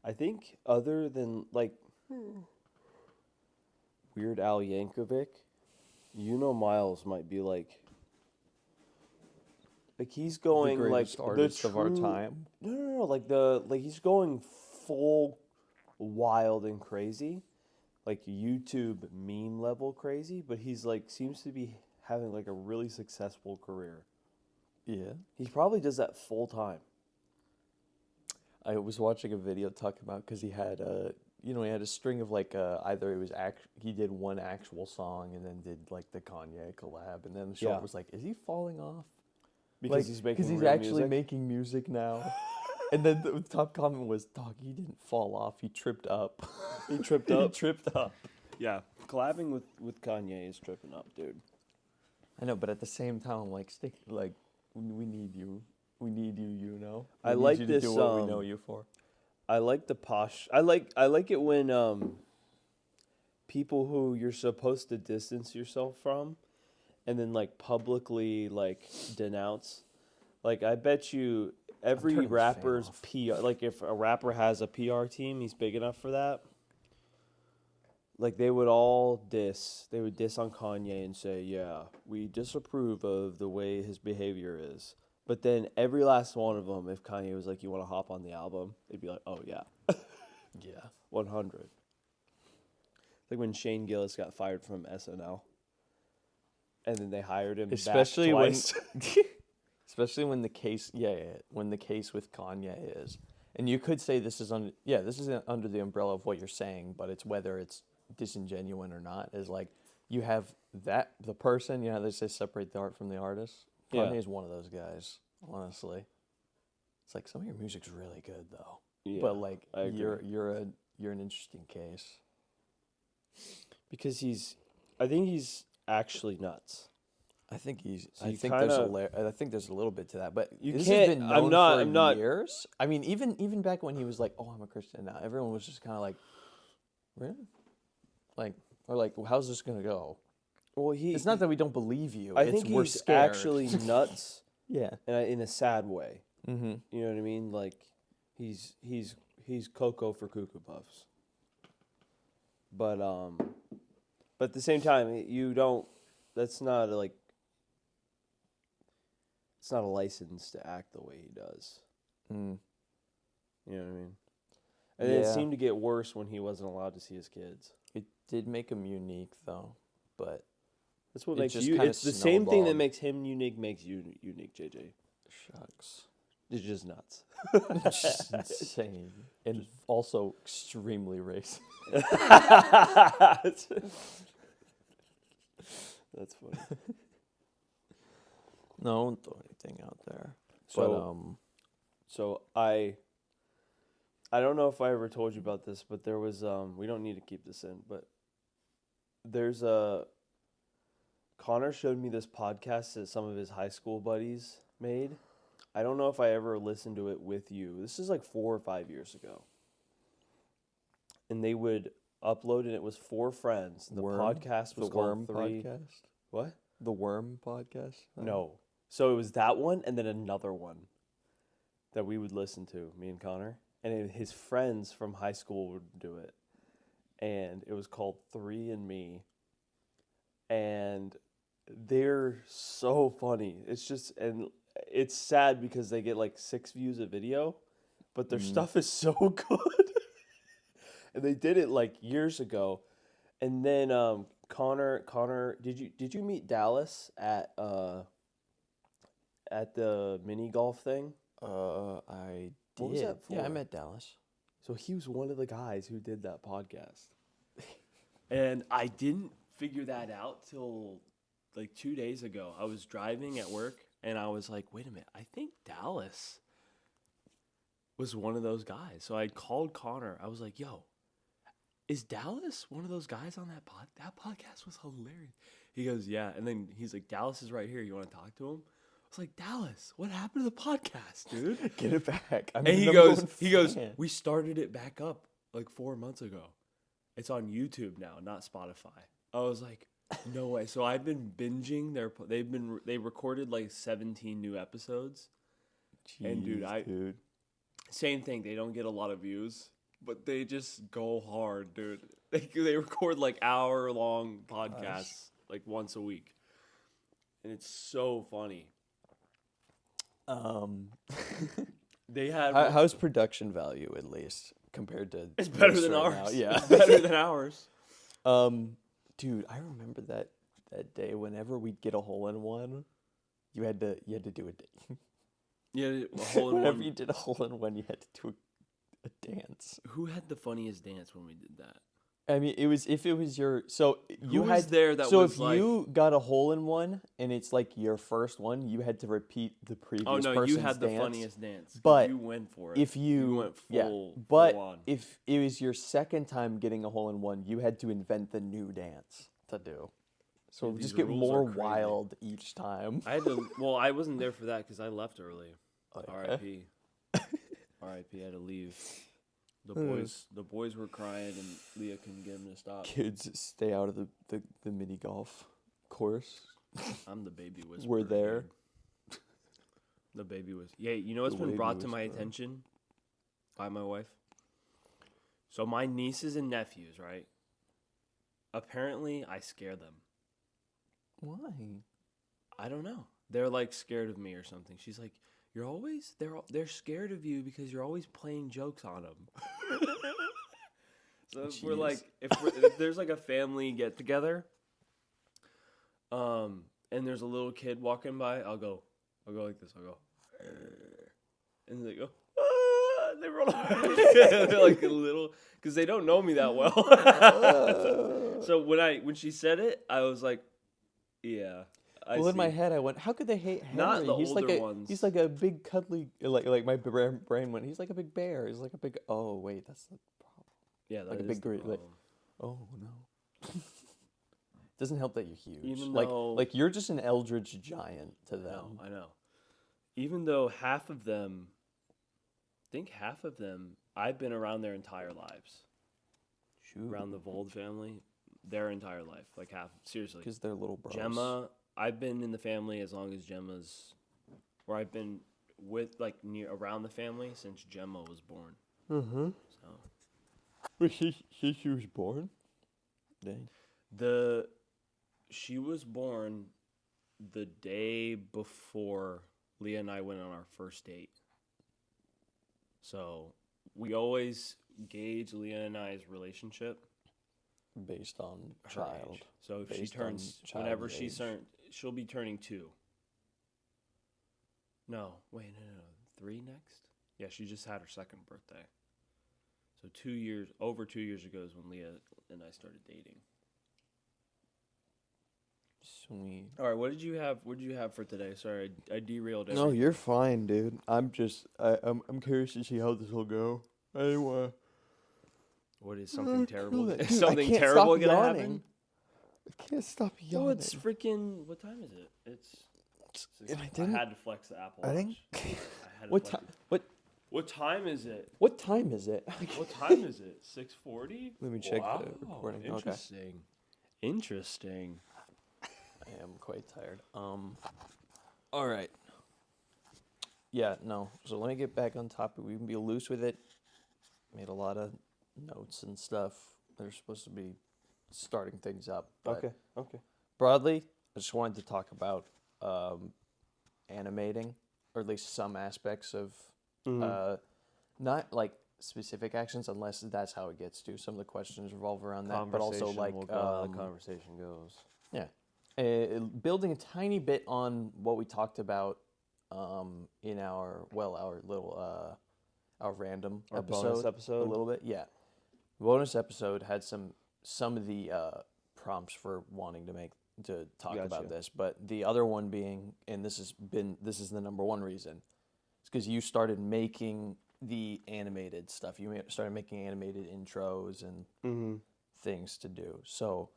I think other than like Weird Al Yankovic, Miles might be like he's The going like greatest the artist of our true. time. No, like he's going full wild and crazy, like YouTube meme level crazy, but he's like seems to be having like a really successful career. Yeah. He probably does that full time. I was watching a video talking about because he had he had a string of like either it was he did one actual song and then did like the Kanye collab, and then the Yeah, short was like, is he falling off? because Like, he's because making he's real actually music. making music now. And then the top comment was, "Dog, he didn't fall off. He tripped up. He tripped He up. tripped up." Yeah, collabing with Kanye is tripping up, dude. I know, but at the same time, I'm like, stick like, we need you. We need you. I We need you like to do this. what we know you for. I like the posh. I like it when people who you're supposed to distance yourself from, and then like publicly like denounce. Like I bet you I'm every turning this fan rapper's off. PR. Like if a rapper has a PR team, he's big enough for that. Like they would all diss. They would diss on Kanye and say, "Yeah, we disapprove of the way his behavior is." But then every last one of them, if Kanye was like, "You want to hop on the album?" They'd be like, "Oh yeah, Yeah. 100." Like when Shane Gillis got fired from SNL, and then they hired him back Especially when, twice. especially when the case, when the case with Kanye is, and you could say this is this is under the umbrella of what you're saying, but it's whether it's disingenuous or not. Is like you have the person, they say separate the art from the artist. Yeah, Kanye is one of those guys, honestly. It's like some of your music's really good though, yeah, but like I agree. you're an interesting case. Because I think he's actually nuts. I think So you kind of, I think there's a little bit to that, but you this has can't. been known for I'm not. years. I mean, even back when he was like, "Oh, I'm a Christian now," everyone was just kind of like, "Really?" Like, or like, well, "How's this gonna go?" Well, It's not that we don't believe you; I it's think we're he's scared. actually nuts, Yeah. in a sad way. Mm-hmm. You know what I mean? Like, he's Coco for Cuckoo Puffs. But at the same time, you don't. That's not like. It's not a license to act the way he does. Mm. You know what I mean? And then it Yeah. seemed to get worse when he wasn't allowed to see his kids. It did make him unique, though, but That's what it makes just you. kind of It's the same thing that snowballed. makes him unique. Makes you unique, JJ. Shucks. It's just nuts. Just insane, and also extremely racist. That's funny. No, I won't throw anything out there. So, But so I don't know if I ever told you about this, but there was we don't need to keep this in, but there's a Connor showed me this podcast that some of his high school buddies made. I don't know if I ever listened to it with you. This is like 4 or 5 years ago. And they would upload, and it was 4 friends. The Worm? podcast was the called Worm 3. podcast, What? the Worm podcast. No. So it was that one and then another one that we would listen to, me and Connor. And his friends from high school would do it. And it was called 3 and Me. And they're so funny. And it's sad because they get like 6 views a video, but their stuff is so good. And they did it like years ago. And then Connor, did you meet Dallas at the mini golf thing? I did. What was that Yeah, I for? met Dallas. So he was one of the guys who did that podcast. And I didn't figure that out till like 2 days ago. I was driving at work and I was like, wait a minute, I think Dallas was one of those guys. So I called Connor. I was like, yo, is Dallas one of those guys on that pod? That podcast was hilarious. He goes, yeah. And then he's like, Dallas is right here. You want to talk to him? I was like, Dallas, what happened to the podcast, dude? Get it back. I'm And the he number goes, one fan. we started it back up like 4 months ago. It's on YouTube now, not Spotify. I was like, no way. So I've been binging they recorded like 17 new episodes. And dude, Jeez, dude. same thing. They don't get a lot of views. but they just go hard, dude. They record like hour-long podcasts like once a week, and it's so funny. They had How's production value at least compared to? it's better this than right ours. now? Yeah, It's better than ours. Dude, I remember that day. Whenever we'd get a hole in one, you had to do a dance. Yeah, a hole in Whenever one. you did a hole in one, you had to do a dance. Who had the funniest dance when we did that? I mean, it was if it was your you Who had was there that so was if like? you got a hole in one and it's like your first one, you had to repeat the previous. Oh no, you person's had the dance. funniest dance. 'Cause But you went for it. If you went yeah, full but on. if it was your second time getting a hole in one, you had to invent the new dance to do. So it would These just get rules more are crazy. wild each time. I had to. Well, I wasn't there for that because I left early. Oh, yeah. R.I.P. R.I.P. I had to leave. The boys were crying and Leah couldn't get them to stop. Kids stay out of the mini golf course. I'm the baby whisperer. We're there. dude. The baby was. Yeah, you know what's The been baby brought to my whisperer. attention by my wife? So my nieces and nephews, right? Apparently, I scare them. Why? I don't know. They're like scared of me or something. She's like, "You're always they're scared of you because you're always playing jokes on them." So if we're Jeez. like, if there's like a family get together, and there's a little kid walking by, I'll go like this. I'll go, and they go, ah, and they roll away. They're like a little, because they don't know me that well. So when she said it, I was like, yeah. Well, in my head, I went, "How could they hate Harry? Not the he's like older a ones. he's like a big cuddly like my brain went. He's like a big bear. He's like a big. Oh wait, that's the problem. Yeah, that like a is big the great, like- problem. Oh no." Doesn't help that you're huge. Even like though- like you're just an eldritch giant to them. I know. Even though half of them, I've been around their entire lives. Shoot. Around the Vold family, their entire life, like half. Seriously, Because they're little bros. Gemma, I've been in the family as long as Gemma's, or I've been with like near around the family since Gemma was born. Mm-hmm. So Wait, she was born? Dang. she was born the day before Leah and I went on our first date. So we always gauge Leah and I's relationship Based on her child. age. So if she Based turns on whenever child's she's age. she'll be turning 2. No, wait, no. 3 next? Yeah, she just had her second birthday. So over 2 years ago is when Leah and I started dating. Sweet. All right, what did you have for today? Sorry, I derailed No, everything. you're fine, dude. I'm curious to see how this will go. Anyway. What is something terrible? Dude, Is something I can't terrible stop gonna yawning. happen? I can't stop yawning. Oh, it's freaking. What time is it? It's. And I I didn't- had to flex the Apple I Watch. think. I had to What flex time? it. What time is it? What time is it? What time is it? 6:40. Let me check the recording. Okay. Interesting. Interesting. I am quite tired. All right. Yeah, no. So let me get back on topic. We can be loose with it. Made a lot of notes and stuff. They're supposed to be starting things up. But Okay. broadly, I just wanted to talk about animating, or at least some aspects of, not like specific actions, unless that's how it gets to. Some of the questions revolve around that, but also like will go how the conversation goes. yeah, building a tiny bit on what we talked about in our little our random Our episode, bonus episode? a little bit. Yeah, bonus episode had some of the prompts for wanting to talk about Gotcha. this, but the other one being, and this is the number one reason, it's because you started making the animated stuff. You started making animated intros and things to do. So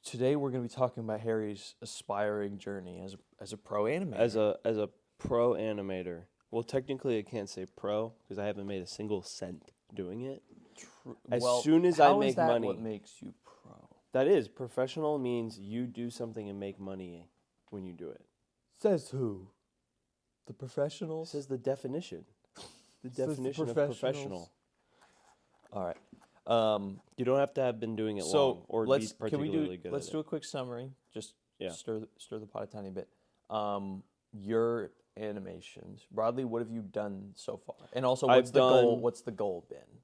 today we're going to be talking about Harry's aspiring journey as a pro animator. As a pro animator, well, technically I can't say pro because I haven't made a single cent doing it. As soon as I how is make that money, what makes you pro? that is professional means you do something and make money when you do it. Says who? The It professionals? says the definition. The Says the definition of professionals. professional. All right. You don't have to have been doing it So long or let's be can we particularly do good let's at do it. a quick summary. Just Yeah. stir the pot a tiny bit. Your animations broadly. What have you done so far? And also, what's I've the goal? done- What's the goal been?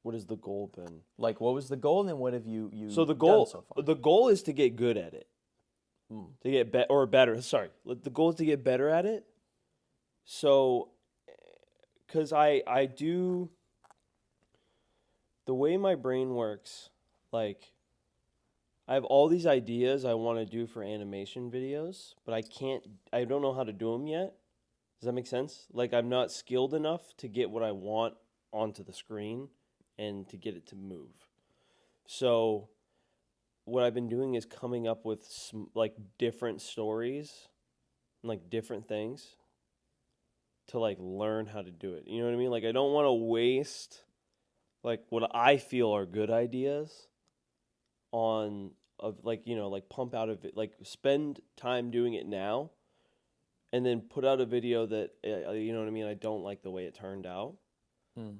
What has the goal been? Like, what was the goal, and then what have you So the done goal, so far? the goal is to get good at it. Mm. To get better. Sorry, the goal is to get better at it. So, because I do the way my brain works, like I have all these ideas I want to do for animation videos, but I don't know how to do them yet. Does that make sense? Like I'm not skilled enough to get what I want onto the screen and to get it to move. So what I've been doing is coming up with like different stories and like different things to like learn how to do it. You know what I mean? Like I don't want to waste like what I feel are good ideas on of like like pump out of it, like spend time doing it now and then put out a video that you know what I mean, I don't like the way it turned out.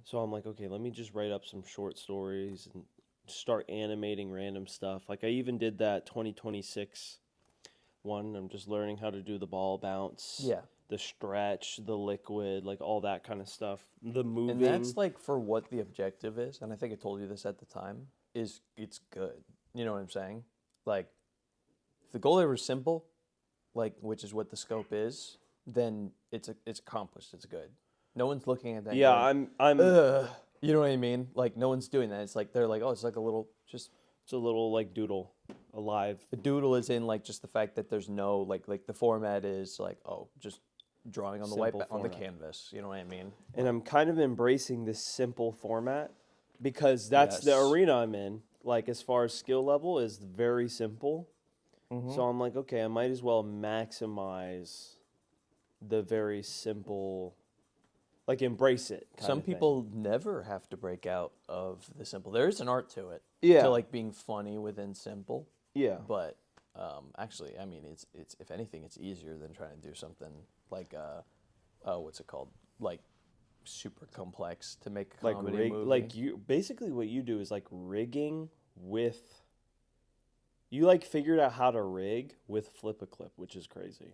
So I'm like, okay, let me just write up some short stories and start animating random stuff. Like I even did that 2026 one. I'm just learning how to do the ball bounce, Yeah. the stretch, the liquid, like all that kind of stuff. The moving. And that's like for what the objective is, and I think I told you this at the time, is it's good. You know what I'm saying? Like, if the goal ever is simple, like which is what the scope is, then it's accomplished. It's good. No one's looking at that. Yeah, going, I'm Ugh. You know what I mean? Like no one's doing that. It's like they're like, oh, it's like a little just. it's a little like doodle, alive. The doodle is in like just the fact that there's no like the format is like, oh, just drawing on the Simple on the format. canvas. You know what I mean? And I'm kind of embracing this simple format because that's the Yes. arena I'm in. Like as far as skill level is very simple. So I'm like, okay, I might as well maximize the very simple, like embrace it. Some of thing. people never have to break out of the simple. There is an art to it. Yeah. To like being funny within simple. Yeah. But actually, I mean, it's if anything, it's easier than trying to do something like what's it called? Like super complex to make a Like comedy movie. like you basically what you do is like rigging with. You like figured out how to rig with Flip a Clip, which is crazy.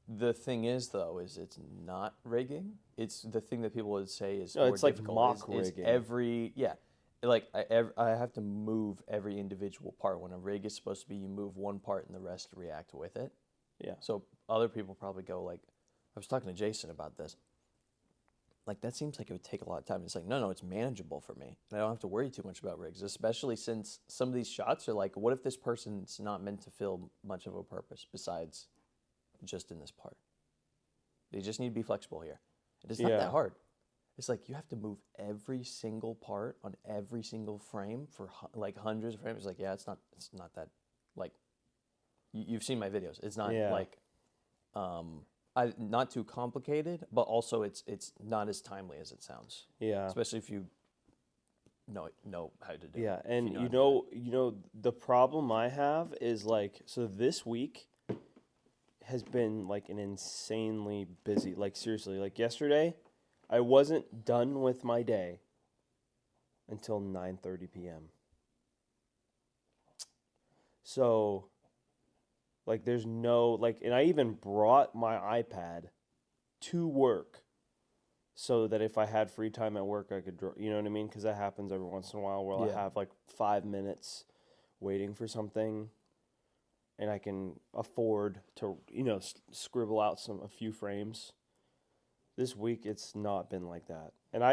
The thing is, though, is it's not rigging. It's the thing that people would say is No, more it's like difficult mock is rigging. every like I have to move every individual part. When a rig is supposed to be, you move one part and the rest react with it. Yeah. So other people probably go like, I was talking to Jason about this. Like that seems like it would take a lot of time. It's like no, it's manageable for me, and I don't have to worry too much about rigs. Especially since some of these shots are like, what if this person's not meant to fill much of a purpose besides just in this part? They just need to be flexible here. It's not Yeah. that hard. It's like you have to move every single part on every single frame for like hundreds of frames. It's like it's not that like you've seen my videos. It's not Yeah. like not too complicated, but also it's not as timely as it sounds. Yeah. Especially if you know how to do it. Yeah, if and how to do it. you know the problem I have is like so this week has been like an insanely busy, like seriously, like yesterday I wasn't done with my day until 9:30 p.m. So like there's no like and I even brought my iPad to work so that if I had free time at work, I could draw. You know what I mean? Because that happens every once in a while where I Yeah. have like 5 minutes waiting for something, and I can afford to scribble out a few frames. This week it's not been like that, and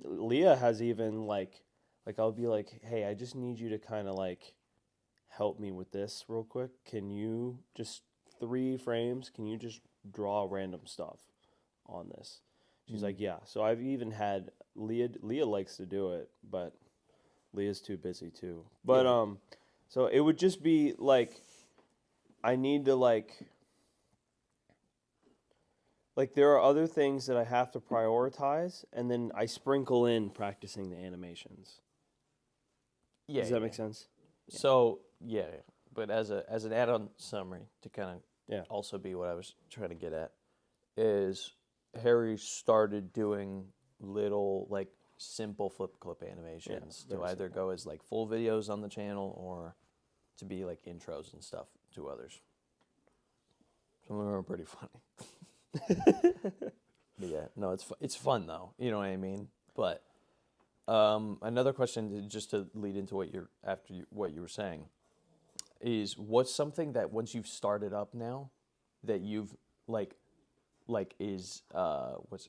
Leah has even like I'll be like, hey, I just need you to kind of like help me with this real quick. Can you just 3 frames? Can you just draw random stuff on this? She's like, yeah. So I've even had Leah likes to do it, but Leah's too busy too. But so it would just be like I need to like there are other things that I have to prioritize, and then I sprinkle in practicing the animations. Yeah. Does that make sense? So but as an add-on summary to kind of Yeah. also be what I was trying to get at is Harry started doing little like simple flip clip animations to very either go as like full videos on the channel or to be like intros and stuff to others. Some of them are pretty funny. But yeah, no, it's fun though. You know what I mean? But another question, just to lead into what you were saying, is what's something that once you've started up now, that you've like is what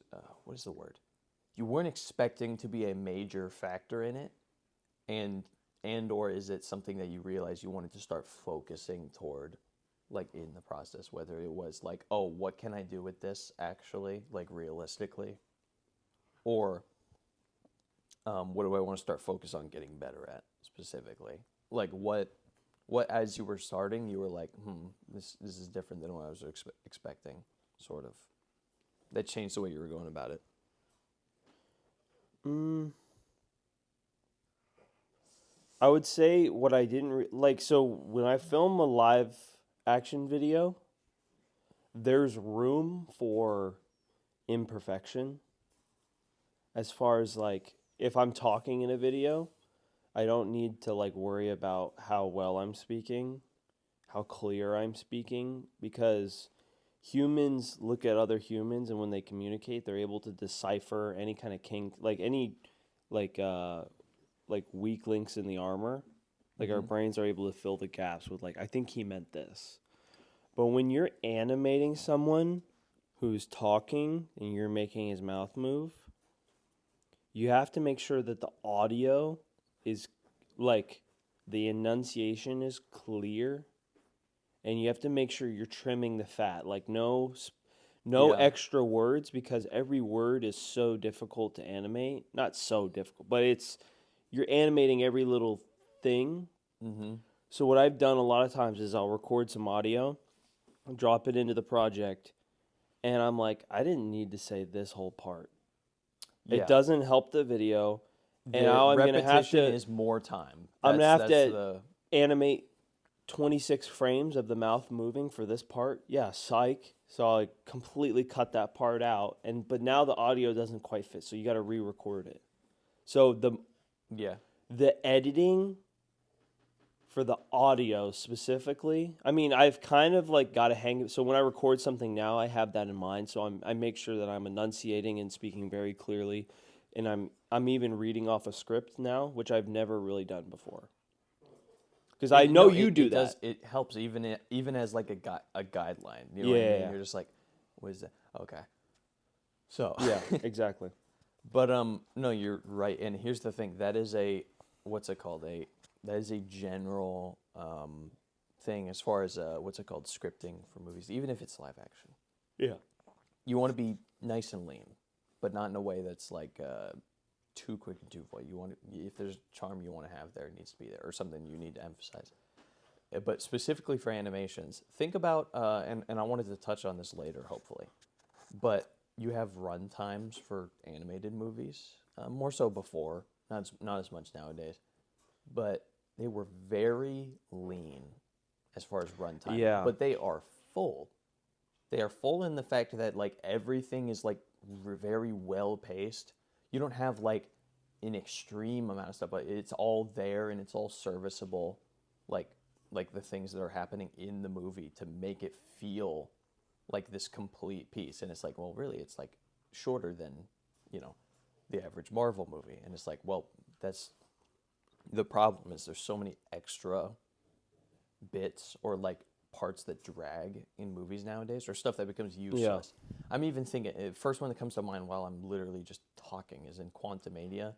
is the word? You weren't expecting to be a major factor in it, and or is it something that you realized you wanted to start focusing toward, like in the process, whether it was like, oh, what can I do with this actually, like realistically, or what do I want to start focus on getting better at specifically? Like what as you were starting, you were like, this is different than what I was expecting, sort of. That changed the way you were going about it. I would say what I didn't like. So when I film a live action video, there's room for imperfection. As far as like if I'm talking in a video, I don't need to like worry about how well I'm speaking, how clear I'm speaking, because humans look at other humans, and when they communicate, they're able to decipher any kind of kink, like any like weak links in the armor. Like our brains are able to fill the gaps with like, I think he meant this. But when you're animating someone who's talking and you're making his mouth move, you have to make sure that the audio is like the enunciation is clear, and you have to make sure you're trimming the fat. Like no Yeah. extra words, because every word is so difficult to animate. Not so difficult, but you're animating every little thing. Mm-hmm. So what I've done a lot of times is I'll record some audio, drop it into the project, and I'm like, I didn't need to say this whole part. Yeah. It doesn't help the video. And The now I'm going to have repetition to is more time. I'm gonna have That's to animate 26 frames of the mouth moving for this part. Yeah, psych. So I completely cut that part out, but now the audio doesn't quite fit, so you got to re-record it. So yeah. the editing for the audio specifically, I mean, I've kind of like got to hang. So when I record something now, I have that in mind. So I make sure that I'm enunciating and speaking very clearly, and I'm even reading off a script now, which I've never really done before. Because I know you do that. It helps even as like a guideline. You know what I mean? Yeah. You're just like, what is that? Okay. So Yeah, exactly. But no, you're right. And here's the thing: that is what's it called? That is a general thing as far as what's it called? Scripting for movies, even if it's live action. Yeah. You want to be nice and lean, but not in a way that's like too quick and too void. If there's charm you want to have there, it needs to be there, or something you need to emphasize. But specifically for animations, think about and I wanted to touch on this later, hopefully. But you have run times for animated movies, more so before, not as much nowadays. But they were very lean as far as runtime. Yeah. But they are full. They are full in the fact that like everything is like very well paced. You don't have like an extreme amount of stuff, but it's all there and it's all serviceable, like the things that are happening in the movie to make it feel like this complete piece. And it's like, well, really, it's like shorter than, the average Marvel movie. And it's like, well, that's the problem is there's so many extra bits or like parts that drag in movies nowadays, or stuff that becomes useless. Yeah. I'm even thinking, first one that comes to mind while I'm literally just talking is in Quantumania.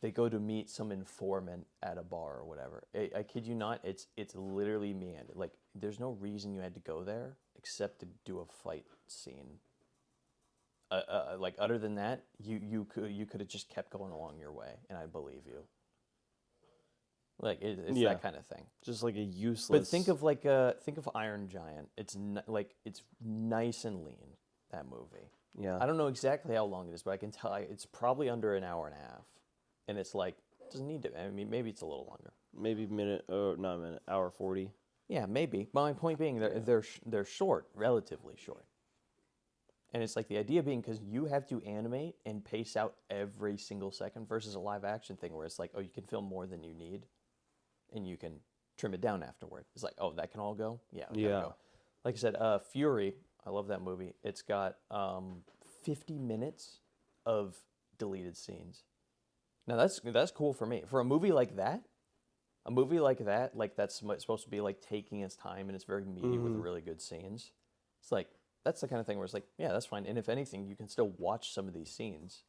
They go to meet some informant at a bar or whatever. I kid you not, it's literally meandered. Like, there's no reason you had to go there except to do a fight scene. Like, other than that, you could have just kept going along your way, and I believe you. Like it's that kind of thing. Just like a useless. But think of Iron Giant. It's it's nice and lean, that movie. Yeah. I don't know exactly how long it is, but I can tell you it's probably under an hour and a half, and it's like it doesn't need to. I mean, maybe it's a little longer. Maybe not a minute, hour 40. Yeah, maybe. But my point being, they're short, relatively short, And it's like the idea being because you have to animate and pace out every single second versus a live action thing where it's like, oh, you can film more than you need and you can trim it down afterward. It's like, oh, that can all go? Yeah. it gotta Yeah. Go. Like I said, Fury, I love that movie. It's got 50 minutes of deleted scenes. Now that's cool for me. For a movie like that, like that's supposed to be like taking its time and it's very meaty with really good scenes. It's like, that's the kind of thing where it's like, yeah, that's fine. And if anything, you can still watch some of these scenes.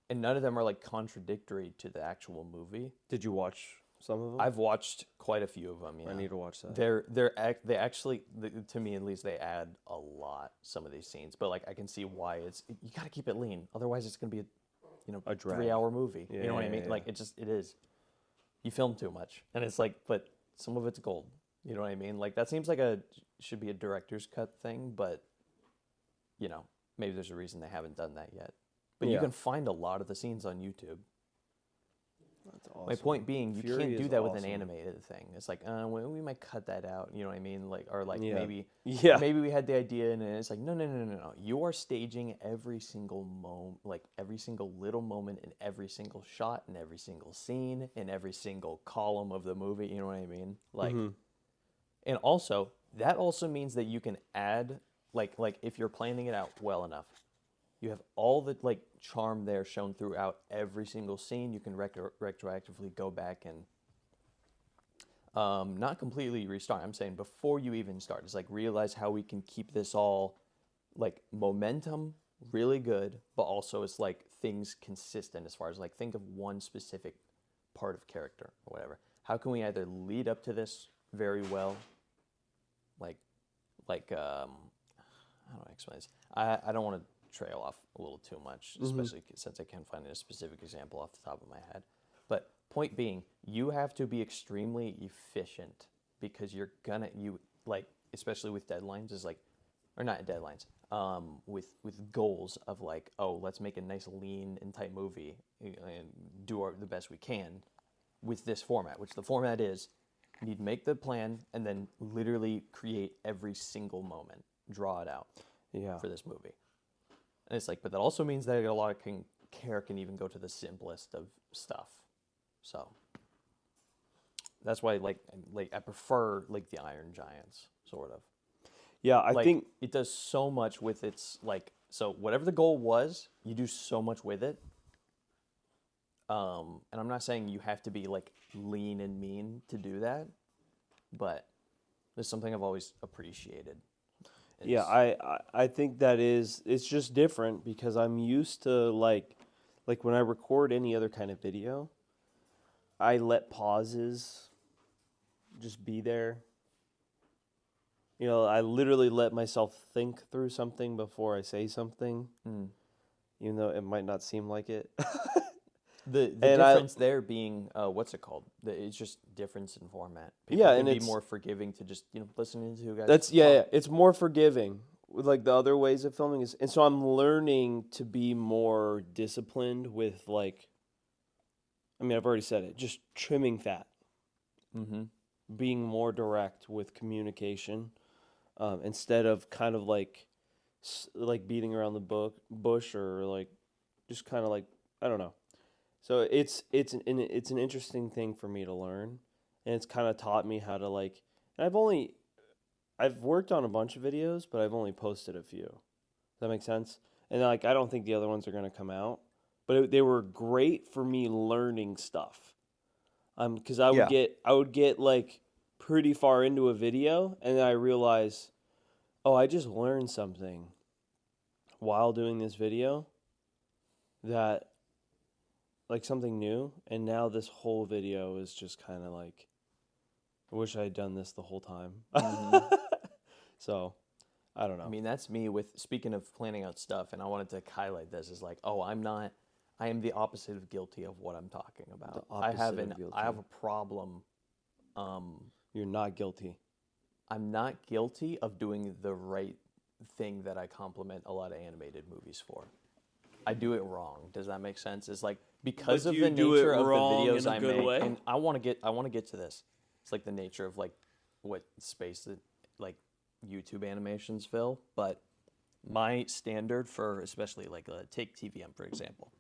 And none of them are like contradictory to the actual movie. Did you watch some of them? I've watched quite a few of them, yeah. I need to watch that. They actually, to me at least, they add a lot, some of these scenes. But like, I can see why you got to keep it lean. Otherwise, it's going to be A drag. 3-hour movie. You know what I mean? Yeah. Like, it is. You film too much. And it's like, but some of it's gold. You know what I mean? Like, that seems like should be a director's cut thing, but, maybe there's a reason they haven't done that yet. But you Yeah. can find a lot of the scenes on YouTube. That's awesome. My point being, you Fury can't do is that with an awesome. animated thing. It's like, we might cut that out. You know what I mean? Like, or like Yeah. maybe Yeah. we had the idea and it's like, no. You are staging every single moment, like every single little moment in every single shot, in every single scene, in every single column of the movie. You know what I mean? Like, and also that also means that you can add, like if you're planning it out well enough, you have all the like charm there shown throughout every single scene. You can retroactively go back and not completely restart. I'm saying before you even start, it's like realize how we can keep this all like momentum really good, but also it's like things consistent as far as like think of one specific part of character or whatever. How can we either lead up to this very well, how do I explain this? I don't want to trail off a little too much, especially since I can't find a specific example off the top of my head. But point being, you have to be extremely efficient because especially with deadlines, is like, or not deadlines, with goals of like, oh, let's make a nice lean and tight movie and do the best we can with this format, which the format is, you need to make the plan and then literally create every single moment, draw it out Yeah. for this movie. And it's like, but that also means that a lot of care can even go to the simplest of stuff. So that's why like I prefer like the Iron Giants, sort of. Yeah, I Like, think it does so much with its like, so whatever the goal was, you do so much with it. And I'm not saying you have to be like lean and mean to do that, but there's something I've always appreciated. yeah, I think it's just different because I'm used to like when I record any other kind of video, I let pauses just be there. I literally let myself think through something before I say something, even though it might not seem like it. The And difference there being what's it called? It's just difference in format. People Yeah, can and be it's- more forgiving to just listening to guys. That's talk. yeah, it's more forgiving with like the other ways of filming is, and so I'm learning to be more disciplined with like. I mean, I've already said it. Just trimming fat, Mm-hmm. being more direct with communication, instead of kind of like beating around the bush or like just kind of like I don't know. So it's an interesting thing for me to learn, and it's kind of taught me how to like. And I've worked on a bunch of videos, but I've only posted a few. Does that make sense? And like I don't think the other ones are gonna come out, but they were great for me learning stuff. Because I would get like pretty far into a video, and then I realize, oh, I just learned something while doing this video that like something new, and now this whole video is just kind of like I wish I had done this the whole time. So I don't know. I mean, that's me with speaking of planning out stuff, and I wanted to highlight this is like, oh, I am the opposite of guilty of what I'm talking about. The I have opposite of guilty. I have a problem. You're not guilty. I'm not guilty of doing the right thing that I compliment a lot of animated movies for. I do it wrong. Does that make sense? It's like because But of you the do it nature of the wrong videos in a I good make, way? and I want to get to this. It's like the nature of like what space that like YouTube animations fill, but my standard for especially like take TVM for example,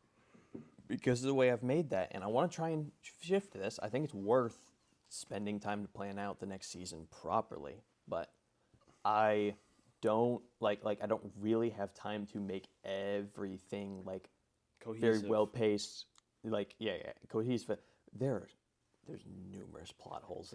because of the way I've made that, and I want to try and shift this. I think it's worth spending time to plan out the next season properly, but I don't I don't really have time to make everything like very Cohesive. well paced, cohesive. There's numerous plot holes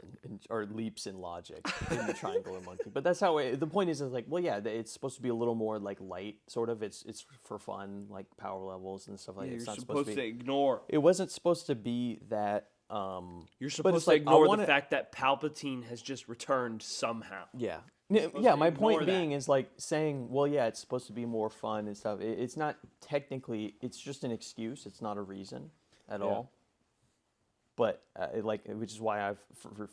or leaps in logic in the Triangular Monkey, but that's how the point is like, well, yeah, it's supposed to be a little more like light, sort of. It's for fun, like power levels and stuff like that. You're It's not supposed to to be. ignore. It wasn't supposed to be that. You're but supposed it's to like, I ignore wanna- the fact that Palpatine has just returned somehow. Yeah. supposed Yeah, to my ignore point that. being is like saying, well, yeah, it's supposed to be more fun and stuff. It's not technically, it's just an excuse. It's not a reason at Yeah. all. But which is why I've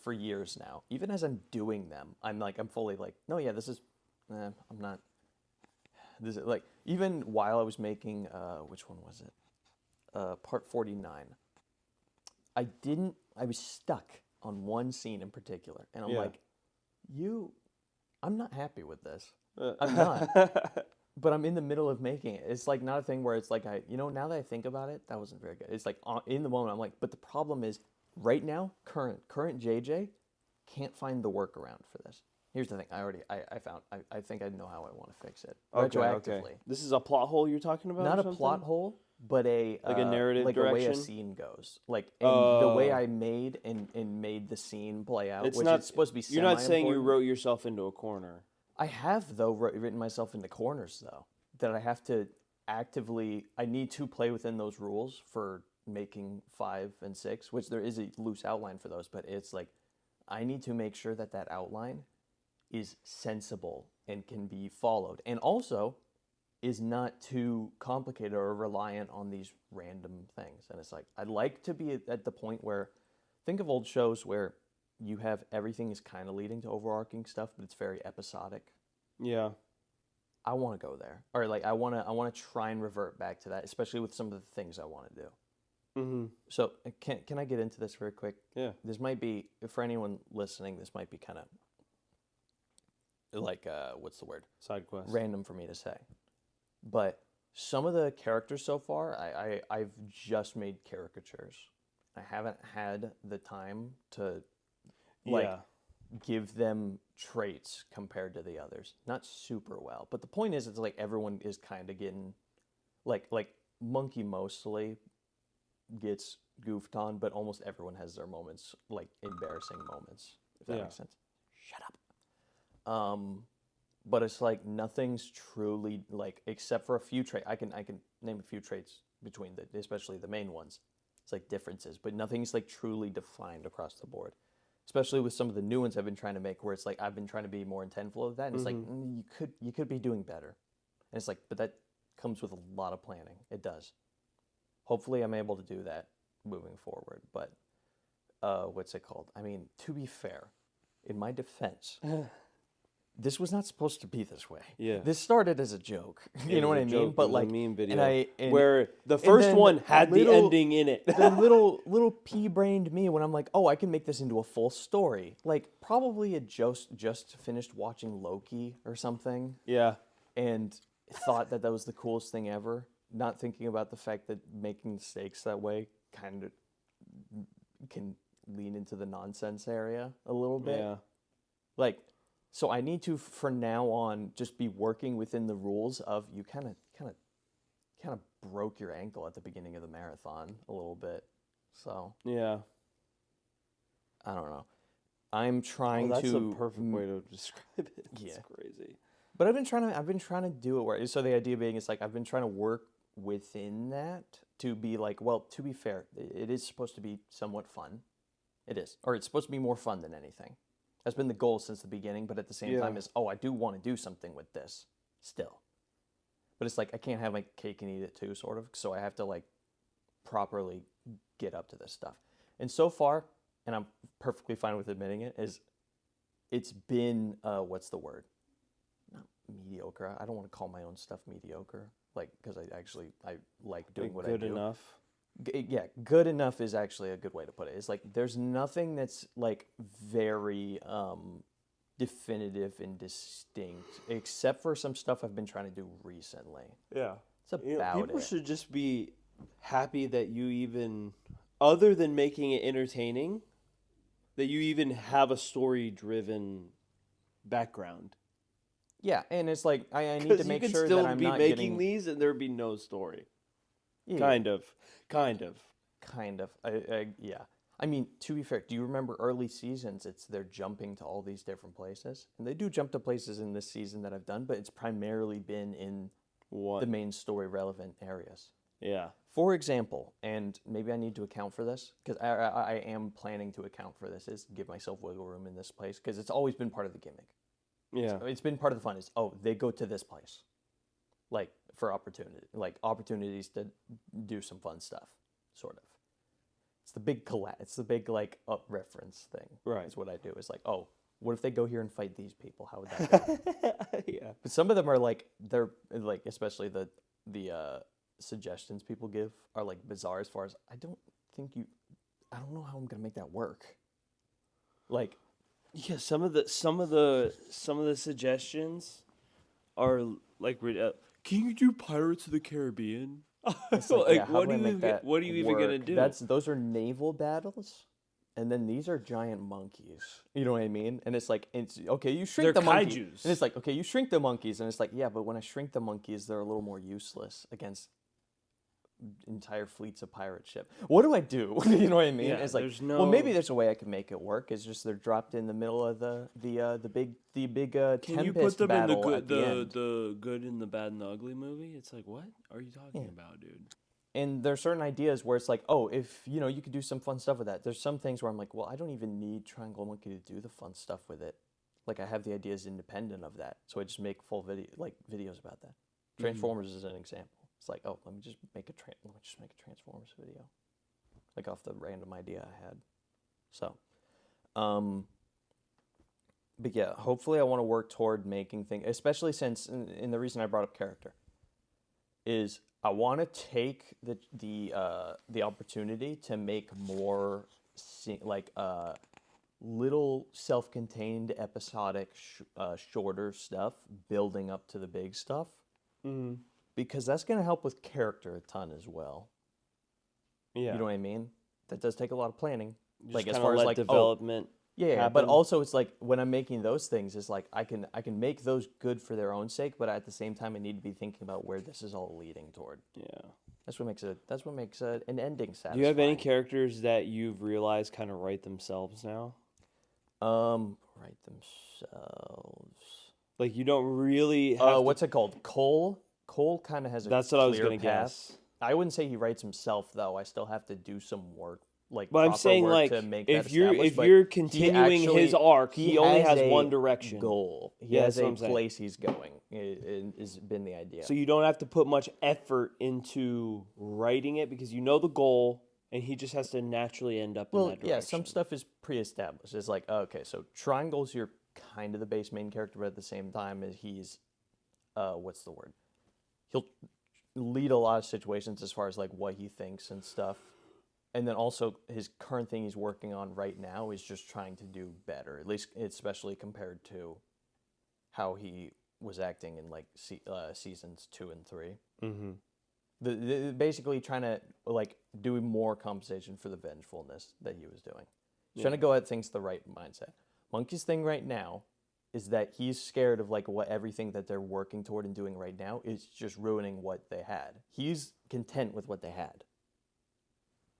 for years now, even as I'm doing them, I'm fully like, no, yeah, this is, I'm not. This is like even while I was making, which one was it? Part 49. I was stuck on one scene in particular, and I'm Yeah. like, I'm not happy with this. I'm not. But I'm in the middle of making it. It's like not a thing where it's like now that I think about it, that wasn't very good. It's like in the moment I'm like, but the problem is right now, current JJ can't find the workaround for this. Here's the thing. I think I know how I want to fix it retroactively. This is a plot hole you're talking about? Not or a something? plot hole, but a narrative like a way a direction? scene goes. Like the way Oh. I made and made the scene play out, It's which not is supposed to be. You're not saying you semi-important. wrote yourself into a corner. I have though written myself into corners though that I have to actively. I need to play within those rules for making 5 and 6, which there is a loose outline for those, but it's like I need to make sure that outline is sensible and can be followed, and also is not too complicated or reliant on these random things. And it's like I'd like to be at the point where, think of old shows where you have everything is kind of leading to overarching stuff, but it's very episodic. Yeah. I want to go there, or like I want to try and revert back to that, especially with some of the things I want to do. Mm-hmm. So can I get into this very quick? Yeah. This might be, for anyone listening, this might be kind of like what's the word? Side quest. Random for me to say, but some of the characters so far, I've just made caricatures. I haven't had the time to Yeah. give them traits compared to the others. Not super well, but the point is, it's like everyone is kind of getting, like Monkey mostly gets goofed on, but almost everyone has their moments, like embarrassing moments, if that Yeah. makes sense. Shut up. But it's like nothing's truly like, except for a few traits. I can name a few traits between especially the main ones. It's like differences, but nothing's like truly defined across the board. Especially with some of the new ones I've been trying to make, where it's like I've been trying to be more intentful of that, and it's like you could be doing better, and it's like, but that comes with a lot of planning. It does. Hopefully, I'm able to do that moving forward. But what's it called? I mean, to be fair, in my defense, this was not supposed to be this way. Yeah. This started as a joke. You know what I mean? But like, a meme video and where the first then one had the little- ending in it. the little pea-brained me when I'm like, oh, I can make this into a full story. Like, probably had just finished watching Loki or something, Yeah. and thought that was the coolest thing ever. Not thinking about the fact that making mistakes that way kind of can lean into the nonsense area a little bit. Yeah. Like, so I need to, for now on, just be working within the rules of, you kind of broke your ankle at the beginning of the marathon a little bit. So Yeah. I don't know. I'm trying That's to. a perfect way to describe it. It's Yeah. crazy. But I've been trying to do it where. So the idea being, it's like I've been trying to work within that to be like, well, to be fair, it is supposed to be somewhat fun. It is, or it's supposed to be more fun than anything. That's been the goal since the beginning. But at the same Yeah. time, is I do want to do something with this still. But it's like I can't have my cake and eat it too, sort of. So I have to like properly get up to this stuff. And so far, and I'm perfectly fine with admitting it, is it's been what's the word? Not mediocre. I don't want to call my own stuff mediocre, like, because I like doing what I do. Good enough. Yeah, good enough is actually a good way to put it. It's like there's nothing that's like very definitive and distinct, except for some stuff I've been trying to do recently. Yeah. It's You know, about people it. should just be happy that you even, other than making it entertaining, that you even have a story-driven background. Yeah, and it's like I need to Because you make could sure still that I'm be not making getting these and there'd be no story. yeah, Kind of. kind of. Yeah. I mean, to be fair, do you remember early seasons? They're jumping to all these different places, and they do jump to places in this season that I've done, but it's primarily been in the What? main story relevant areas. Yeah. For example, and maybe I need to account for this because I am planning to account for this, is give myself wiggle room in this place because it's always been part of the gimmick. Yeah. It's been part of the fun. Is they go to this place, like for opportunities to do some fun stuff, sort of. It's the big It's the big like up reference thing. Right. Is what I do. Is like, oh, what if they go here and fight these people? How would that go? Yeah. But some of them are like they're like, especially the suggestions people give are like bizarre as far as I don't know how I'm gonna make that work. Like, Yeah, some of the suggestions are like, can you do Pirates of the Caribbean? it's like, Like, yeah, how do I make that what are you even gonna work? do? Those are naval battles, and then these are giant monkeys. You know what I mean? And it's like, it's okay. You shrink They're the monkey, kaijus. and it's like, okay, you shrink the monkeys, and it's like, yeah, but when I shrink the monkeys, they're a little more useless against entire fleets of pirate ship. What do I do? You know what I mean? Yeah, it's like, there's well, maybe no- there's a way I can make it work. It's just they're dropped in the middle of the big Can you Tempest put them in the battle at good, the end. the good and the bad and the ugly movie? It's like, what are you talking about, dude? And there are certain ideas where it's like, oh, if you could do some fun stuff with that. There's some things where I'm like, well, I don't even need Triangle Monkey to do the fun stuff with it. Like I have the ideas independent of that, so I just make full videos about that. Transformers is an example. It's like, oh, let me just make a Transformers video, like off the random idea I had. So, but yeah, hopefully I want to work toward making things, especially since, and the reason I brought up character is I want to take the opportunity to make more little self-contained episodic shorter stuff building up to the big stuff, because that's going to help with character a ton as well. Yeah. You know what I mean? That does take a lot of planning. Just Like as kinda far as let like development. yeah, but happen. also it's like when I'm making those things, it's like I can make those good for their own sake, but at the same time I need to be thinking about where this is all leading toward. Yeah. That's what makes an ending satisfying. Do you have any characters that you've realized kind of write themselves now? Write themselves. Like you don't really have. What's it called? Cole kind of has a That's what I was clear gonna path. guess. I wouldn't say he writes himself though. I still have to do some work, like But I'm proper saying, work like, to make if that you're established, but you're he continuing actually- his arc, he only has a one direction. goal. He Yeah, has that's what a I'm saying. place he's going. Has been the idea. So you don't have to put much effort into writing it because you know the goal, and he just has to naturally end up in Well, that direction. yeah, some stuff is pre-established. It's like, okay, so Triangle's your kind of the base main character, but at the same time, he's, what's the word? He'll lead a lot of situations as far as like what he thinks and stuff. And then also his current thing he's working on right now is just trying to do better, at least especially compared to how he was acting in like seasons 2 and 3. Mm-hmm. Basically trying to like do more compensation for the vengefulness that he was doing. He's trying to go at things the right mindset. Monkey's thing right now is that he's scared of like what everything that they're working toward and doing right now is just ruining what they had. He's content with what they had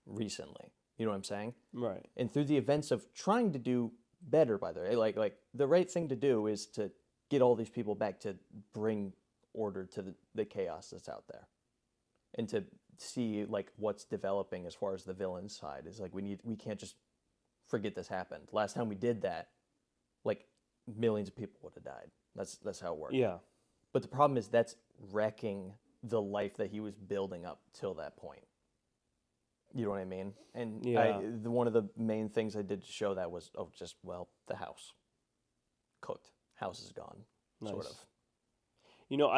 recently. You know what I'm saying? Right. And through the events of trying to do better, by the way, like the right thing to do is to get all these people back to bring order to the chaos that's out there, and to see like what's developing as far as the villain side is like we can't just forget this happened. Last time we did that, like millions of people would have died. That's how it works. Yeah. But the problem is that's wrecking the life that he was building up till that point. You know what I mean? And Yeah. one of the main things I did to show that was, the house. Cooked. House is gone. Sort Nice. of. You know,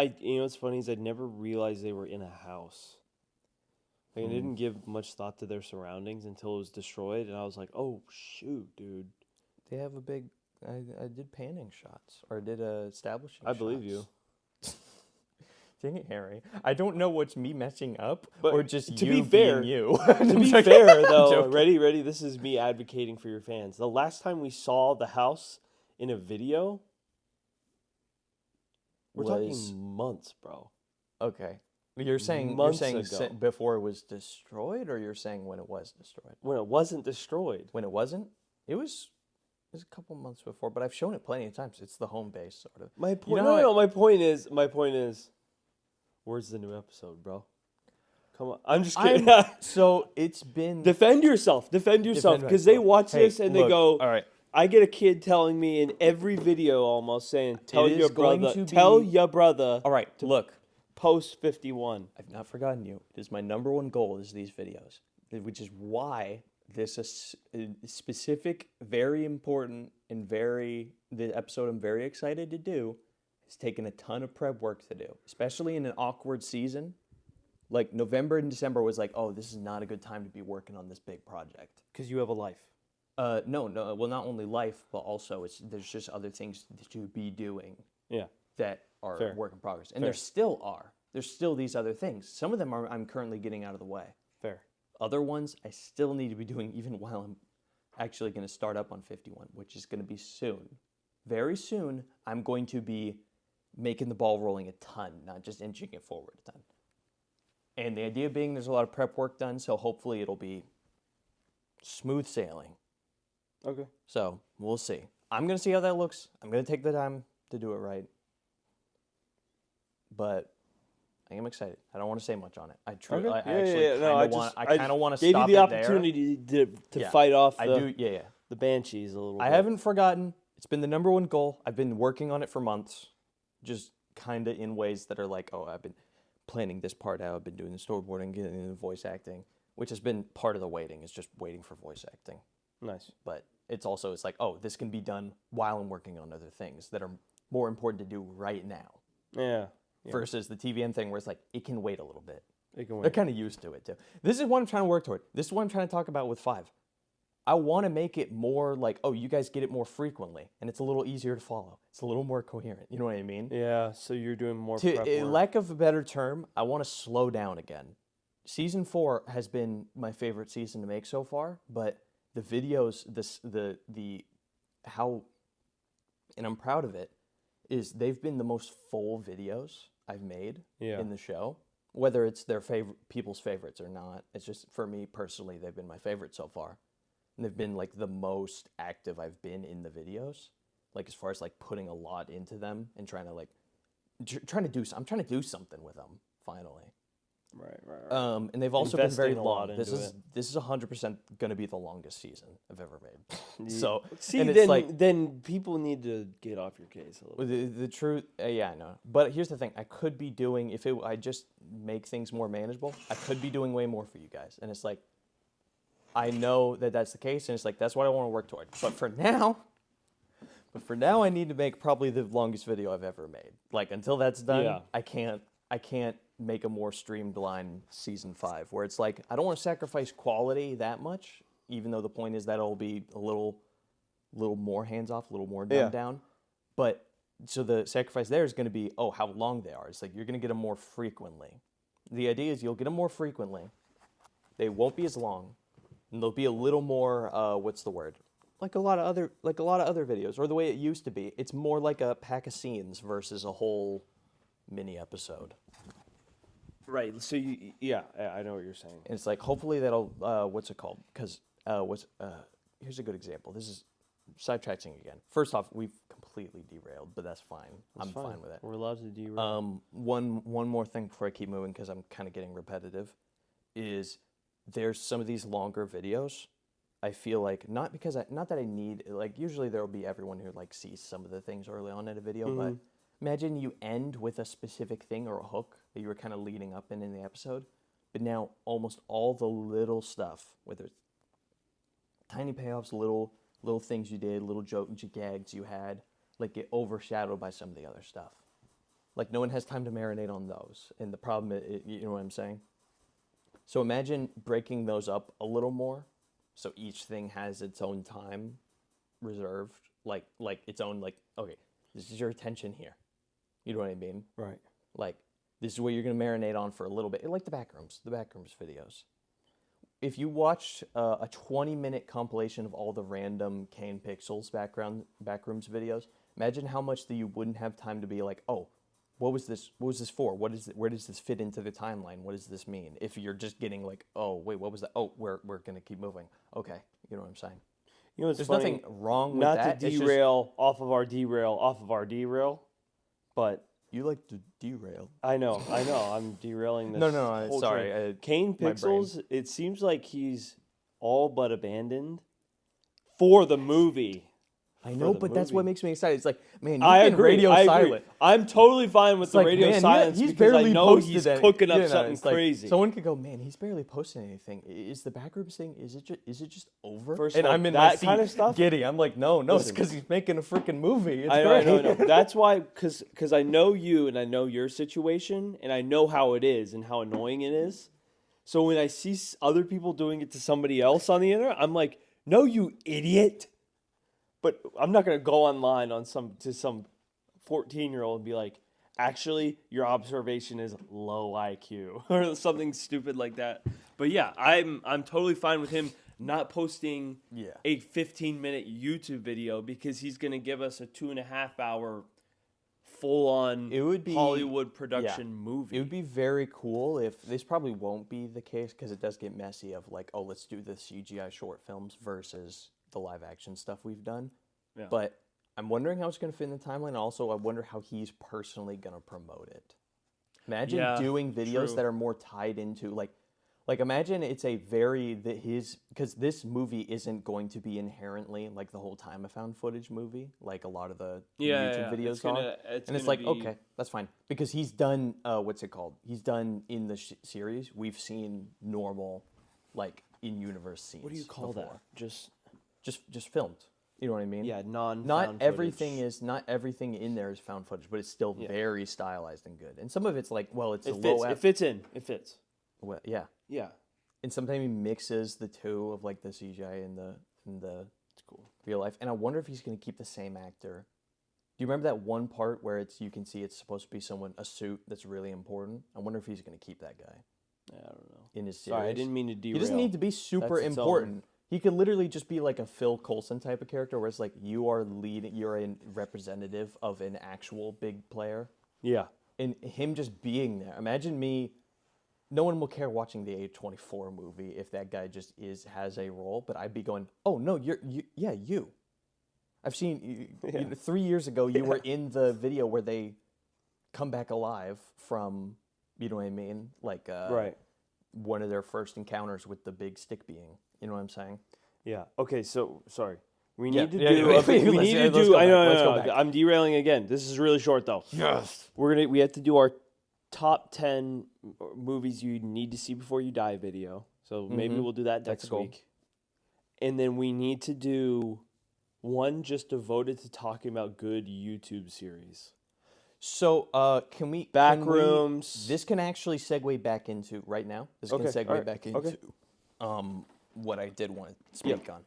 what's funny is I'd never realized they were in a house. Like, I didn't give much thought to their surroundings until it was destroyed, and I was like, "Oh shoot, dude!" They have a big I did panning shots, or I did establishing. I believe you. Dang it, Harry. I don't know what's me messing up But or just to you be fair- being you. To be fair, though, ready. This is me advocating for your fans. The last time we saw the house in a video, we're Was- talking months, bro. Okay. You're saying Months si- ago. before it was destroyed, or you're saying when it was destroyed? When it wasn't destroyed. When it wasn't, it was a couple months before, but I've shown it plenty of times. It's the home base, sort of. My point. know No. My point is, where's the new episode, bro? Come on. I'm just kidding. So it's been Defend yourself. Defend yourself, Defend because they myself. watch Hey, this and they look, go. all right. I get a kid telling me in every video almost saying, "Tell It your is going brother, to tell be- your brother, All right, look. post 51." I've not forgotten you. It is my number one goal is these videos, which is why this is a specific, very important, and the episode I'm very excited to do has taken a ton of prep work to do, especially in an awkward season. Like November and December was like, oh, this is not a good time to be working on this big project. Because you have a life. No. Well, not only life, but also there's just other things to be doing Yeah. that are Fair. work in progress, and Fair. there still are. There's still these other things. Some of them I'm currently getting out of the way. Fair. Other ones I still need to be doing even while I'm actually going to start up on 51, which is going to be soon. Very soon, I'm going to be making the ball rolling a ton, not just inching it forward a ton. And the idea being there's a lot of prep work done, so hopefully it'll be smooth sailing. Okay. So we'll see. I'm going to see how that looks. I'm going to take the time to do it right. But I am excited. I don't want to say much on it. I Okay. I Yeah, actually yeah, no, kind of want. I kind of want to Gave stop you the it there. opportunity to Yeah. fight off I the, do. Yeah. the banshees a little I bit. haven't forgotten. It's been the number one goal. I've been working on it for months, just kind of in ways that are like, oh, I've been planning this part out. I've been doing the storyboarding, getting into voice acting, which has been part of the waiting. Is just waiting for voice acting. Nice. But it's like, oh, this can be done while I'm working on other things that are more important to do right now. Yeah. Versus the TVN thing where it's like, it can wait a little bit. It can They're wait. kind of used to it too. This is what I'm trying to work toward. This is what I'm trying to talk about with 5. I want to make it more like, oh, you guys get it more frequently, and it's a little easier to follow. It's a little more coherent. You know what I mean? Yeah. So you're doing more To prep a work. lack of a better term, I want to slow down again. Season 4 has been my favorite season to make so far, but the videos, the how, and I'm proud of it, is they've been the most full videos I've made Yeah. in the show. Whether it's their people's favorites or not, it's just for me personally, they've been my favorite so far, and they've been like the most active I've been in the videos. Like as far as like putting a lot into them and trying to like I'm trying to do something with them finally. Right. And they've also been very Investing a lot long. This into is it. this is 100% going to be the longest season I've ever made. So See, and it's like then people need to get off your case a little. the truth. Yeah, I know. But here's the thing: I could be doing I just make things more manageable. I could be doing way more for you guys, and it's like I know that that's the case, and it's like that's what I want to work toward. But for now, I need to make probably the longest video I've ever made. Like until that's done, Yeah. I can't make a more streamlined season 5 where it's like I don't want to sacrifice quality that much, even though the point is that it'll be a little more hands off, a little more dumbed Yeah. down. But so the sacrifice there is going to be how long they are. It's like you're going to get them more frequently. The idea is you'll get them more frequently. They won't be as long, and they'll be a little more what's the word? Like a lot of other videos, or the way it used to be. It's more like a pack of scenes versus a whole mini episode. Right. So I know what you're saying. And it's like hopefully that'll what's it called? Because here's a good example. This is sidetracking again. First off, we've completely derailed, but that's fine. I'm fine with it. We're allowed to derail. One more thing before I keep moving because I'm kind of getting repetitive, is there's some of these longer videos. I feel like not that I need like usually there will be everyone who like sees some of the things early on in a video, but imagine you end with a specific thing or a hook that you were kind of leading up in the episode, but now almost all the little stuff, whether it's tiny payoffs, little things you did, little jokes, gags you had, like get overshadowed by some of the other stuff. Like no one has time to marinate on those, and the problem, you know what I'm saying? So imagine breaking those up a little more, so each thing has its own time reserved, like its own like, okay, this is your attention here. You know what I mean? Right. Like, this is what you're going to marinate on for a little bit. Like the Backrooms videos. If you watched a 20-minute compilation of all the random Kane Pixels Backrooms videos, imagine how much that you wouldn't have time to be like, oh, what was this for? Where does this fit into the timeline? What does this mean? If you're just getting like, oh, wait, what was that? Oh, we're going to keep moving. Okay, you know what I'm saying? You know what's There's funny? nothing wrong with Not that. to It's just- derail off of our derail, but you like to derail. I know, I'm derailing this. No, whole sorry, train. Kane my brain. Pixels, it seems like he's all but abandoned for the movie. I know, the but that's what movie. makes me excited. It's like, man, you've I been agree. radio I silent. agree. I'm totally fine with It's the like, radio man, silence he's because I barely know posted he's any- cooking up you know, something it's like, crazy. someone could go, man, he's barely posting anything. Is the Backrooms thing? Is it just over? First of and all, I'm in that my seat, kind of stuff- giddy. I'm like, no, it's Listen. because he's making a freaking movie. It's I great. know. That's why, because I know you and I know your situation and I know how it is and how annoying it is. So when I see other people doing it to somebody else on the internet, I'm like, no, you idiot. But I'm not gonna go online on some 14-year-old and be like, actually, your observation is low IQ or something stupid like that. But yeah, I'm totally fine with him not posting Yeah. a 15-minute YouTube video because he's gonna give us a 2.5-hour full-on It would be- Hollywood production movie. It would be very cool if this probably won't be the case because it does get messy of like, oh, let's do the CGI short films versus the live action stuff we've done. Yeah. But I'm wondering how it's going to fit in the timeline. Also, I wonder how he's personally going to promote it. Imagine Yeah, doing videos true. that are more tied into like imagine it's a very because this movie isn't going to be inherently like the whole time a found footage movie like a lot of the YouTube videos It's gonna, are. it's And it's gonna like, be- okay, that's fine. Because he's done, what's it called? He's done in the series, we've seen normal, like, in-universe scenes. What do you call before. that? Just Just filmed. You know what I mean? yeah, Not everything in there is found footage, but it's still Yeah. very stylized and good. And some of it's like, well, it's It a fits. low It fits in. It fits. well, yeah. Yeah, And sometimes he mixes the two of like the CGI and the it's cool. real life. And I wonder if he's going to keep the same actor. Do you remember that one part where you can see it's supposed to be a suit that's really important? I wonder if he's going to keep that guy Yeah, I don't know. in his series. Sorry, I didn't mean to derail. He doesn't need to be super That's its own. important. He could literally just be like a Phil Coulson type of character where it's like you're a representative of an actual big player. Yeah, And him just being there. Imagine me. No one will care watching the A24 movie if that guy just has a role, but I'd be going, oh no, you. I've seen 3 years ago you were in the video where they come back alive from, you know what I mean, like right. one of their first encounters with the big stick being. You know what I'm saying? Yeah. Okay. So sorry. We Yeah, need to yeah, do. yeah, Okay, we let's- need yeah, to let's do. go I back, know. let's No, go no, back. no. I'm derailing again. This is really short though. Yes. We have to do our top 10 movies you need to see before you die video. So maybe Mhm. we'll do that That's next cool. week. And then we need to do one just devoted to talking about good YouTube series. So, can we Backrooms. This can actually segue back into right now. This can Okay, segue alright, back into okay. what I did want to speak on.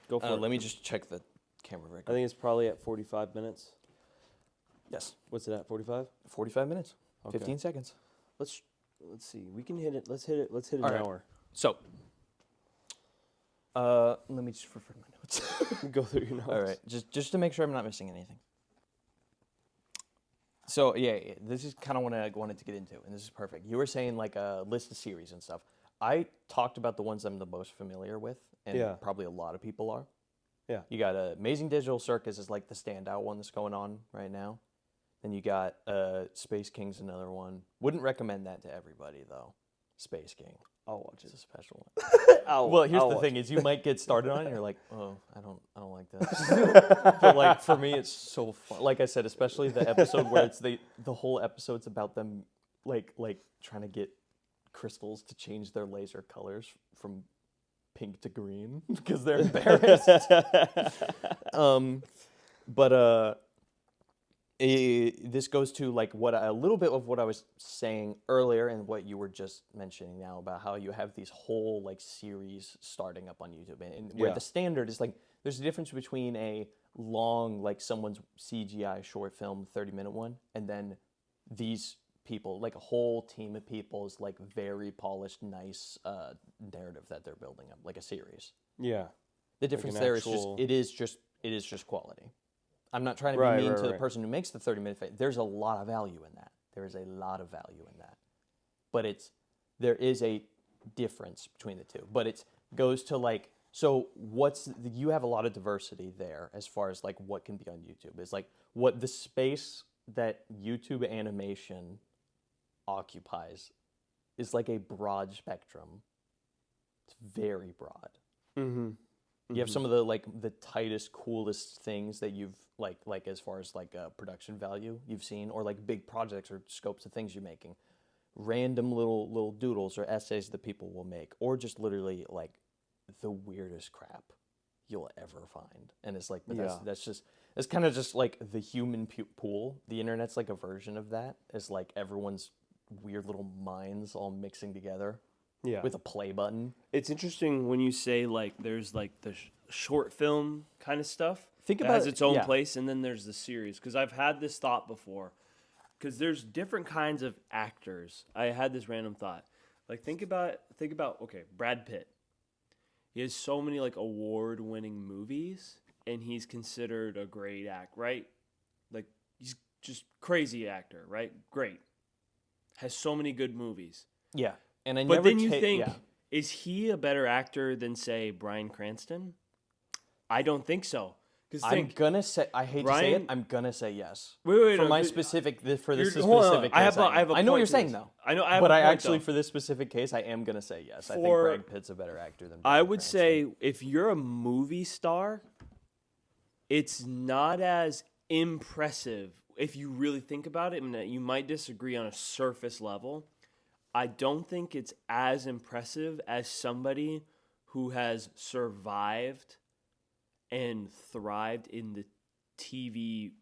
Go for it. Let me just check the camera record. I think it's probably at 45 minutes. Yes, What's it at? 45? 45 minutes, Okay. 15 seconds. Let's see. We can hit it. Let's hit it. Let's hit an All right. hour. So, let me just refer to my notes. Go through your notes. All right, just to make sure I'm not missing anything. So yeah, this is kind of what I wanted to get into, and this is perfect. You were saying like a list of series and stuff. I talked about the ones I'm the most familiar with, and Yeah. probably a lot of people are. Yeah. You got Amazing Digital Circus is like the standout one that's going on right now. Then you got Space King's another one. Wouldn't recommend that to everybody though. Space King. I'll watch It's it. a special one. Well, here's I'll the watch thing: is you might get started on it, and you're like, oh, I don't like this. But like for me, it's so fun. Like I said, especially the episode where it's the whole episode's about them like trying to get crystals to change their laser colors from pink to green because they're embarrassed. This goes to like a little bit of what I was saying earlier and what you were just mentioning now about how you have these whole like series starting up on YouTube and where Yeah. the standard is like there's a difference between a long, like someone's CGI short film 30-minute one, and then these people, like a whole team of people's like very polished, nice narrative that they're building up, like a series. Yeah. The difference an there actual- is just quality. I'm not trying to Right, be mean right, to the right. person who makes the 30-minute. There's a lot of value in that. There is a lot of value in that, but there is a difference between the two. But it goes to like, so you have a lot of diversity there as far as like what can be on YouTube. Is like what the space that YouTube animation occupies is like a broad spectrum. It's very broad. Mm-hmm. You have some of the like the tightest, coolest things that you've like as far as like production value you've seen, or like big projects or scopes of things you're making. Random little doodles or essays that people will make, or just literally like the weirdest crap you'll ever find. And it's like, but that's kind of just like the human pool. The internet's like a version of that. It's like everyone's weird little minds all mixing together Yeah. with a play button. It's interesting when you say like there's like the short film kind of stuff. Think that about has it- its own yeah. place, and then there's the series. Because I've had this thought before. Because there's different kinds of actors. I had this random thought. Like think about okay, Brad Pitt. He has so many like award-winning movies, and he's considered a great actor, right? Like he's just crazy actor, right? Great. Has so many good movies. Yeah. And I But never then you think, yeah. is he a better actor than, say, Bryan Cranston? I don't think so. Because I'm gonna say, I hate to say Ryan- it, I'm gonna say yes. Wait, For no, my but- specific, for this You're- hold on, specific I case, have a I know what point you're to saying this. though. I know, I have But a I point, actually, though. for this specific case, I am gonna say yes. I think For- Brad Pitt's a better actor than. I Bryan would Cranston. say if you're a movie star, it's not as impressive if you really think about it. I mean, you might disagree on a surface level. I don't think it's as impressive as somebody who has survived and thrived in the TV,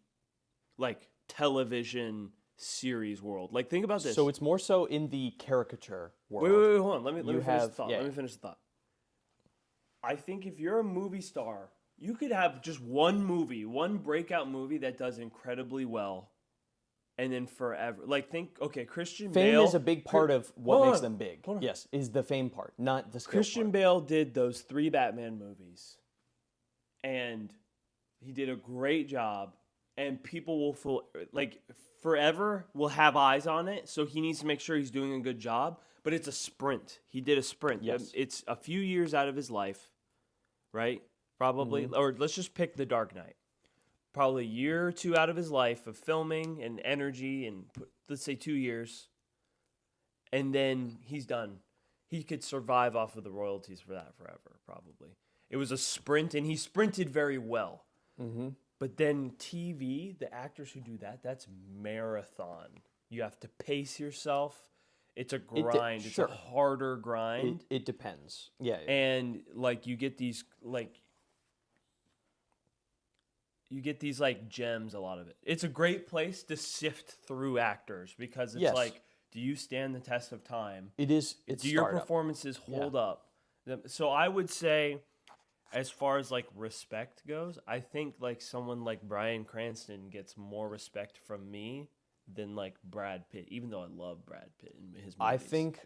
like television series world. Like, think about this. So it's more so in the caricature world. Wait, hold on. Let me You finish the have- thought. yeah. Let me finish the thought. I think if you're a movie star, you could have just one movie, one breakout movie that does incredibly well, and then forever. Like, think, okay, Christian Fame Bale is a big part of what Hold makes on, them big. hold on. Yes, is the fame part, not the skill Christian part. Bale did those 3 Batman movies, and he did a great job, and people will feel like forever will have eyes on it, so he needs to make sure he's doing a good job, but it's a sprint. He did a sprint. Yes. It's a few years out of his life, right? Probably, or let's just pick The Dark Knight. Probably a year or 2 out of his life of filming and energy, and let's say 2 years, and then he's done. He could survive off of the royalties for that forever, probably. It was a sprint, and he sprinted very well. Mm-hmm. But then TV, the actors who do that, that's marathon. You have to pace yourself. It's a grind. It's sure. a harder grind. It depends. Yeah. And like you get these like gems, a lot of it. It's a great place to sift through actors because it's Yes. like, do you stand the test of time? it is. It's Do your startup. performances hold up? So I would say, as far as like respect goes, I think like someone like Bryan Cranston gets more respect from me than like Brad Pitt, even though I love Brad Pitt and his movies. I think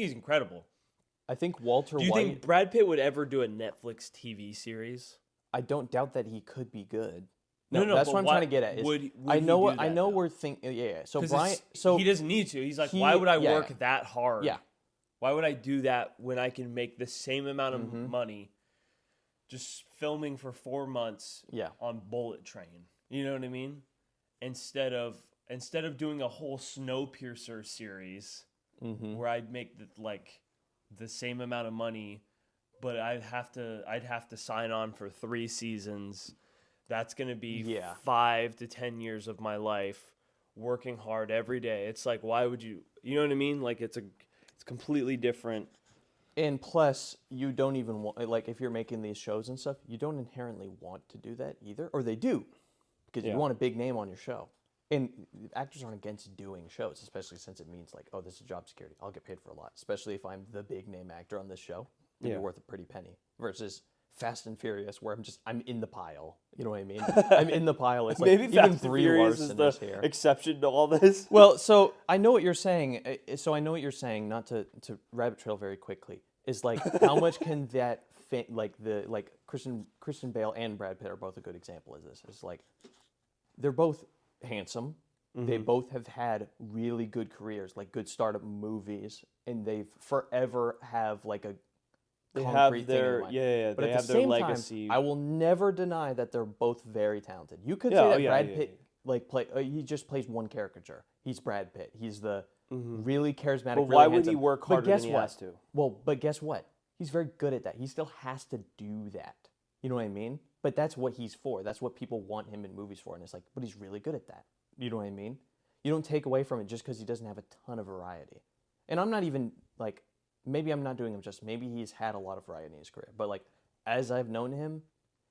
he's incredible. I think Walter Do you White. think Brad Pitt would ever do a Netflix TV series? I don't doubt that he could be good. No, that's but what I'm trying to get at. Is would I he know do what I that, know. though? We're thinking. Yeah. So 'Cause Brian. it's- So he doesn't need to. He's like, he- why would I yeah, work yeah. that hard? Yeah. Why would I do that when I can make the same amount of Mm-hmm. money just filming for 4 months Yeah. on Bullet Train? You know what I mean? Instead of doing a whole Snowpiercer series Mm-hmm. where I'd make the same amount of money, but I'd have to sign on for 3 seasons. That's going to be Yeah. 5 to 10 years of my life working hard every day. It's like, why would you know what I mean? Like it's completely different. And plus, you don't even want, like, if you're making these shows and stuff, you don't inherently want to do that either, or they do, because Yeah. you want a big name on your show. And actors aren't against doing shows, especially since it means like, oh, this is job security. I'll get paid for a lot, especially if I'm the big name actor on this show. It'd Yeah. be worth a pretty penny. Versus Fast and Furious, where I'm in the pile. You know what I mean? I'm in the pile. It's like Maybe even Fast and Brie Furious Larson is is the here. exception to all this. Well, so I know what you're saying. Not to rabbit trail very quickly. Is like how much can that Christian Bale and Brad Pitt are both a good example of this. It's like they're both handsome. They both have had really good careers, like good startup movies, and they've forever have like a They concrete have thing their in mind. yeah, But they at have the their same legacy. time, I will never deny that they're both very talented. You could Yeah, say oh, that yeah, Brad yeah, Pitt he just plays one caricature. He's Brad Pitt. He's the Mm-hmm. really charismatic. But really why would he handsome. work But harder guess than he what? has to? Well, but guess what? He's very good at that. He still has to do that. You know what I mean? But that's what he's for. That's what people want him in movies for. And it's like, but he's really good at that. You know what I mean? You don't take away from it just because he doesn't have a ton of variety. And I'm not even like, maybe I'm not doing him justice. Maybe he's had a lot of variety in his career. But like, as I've known him,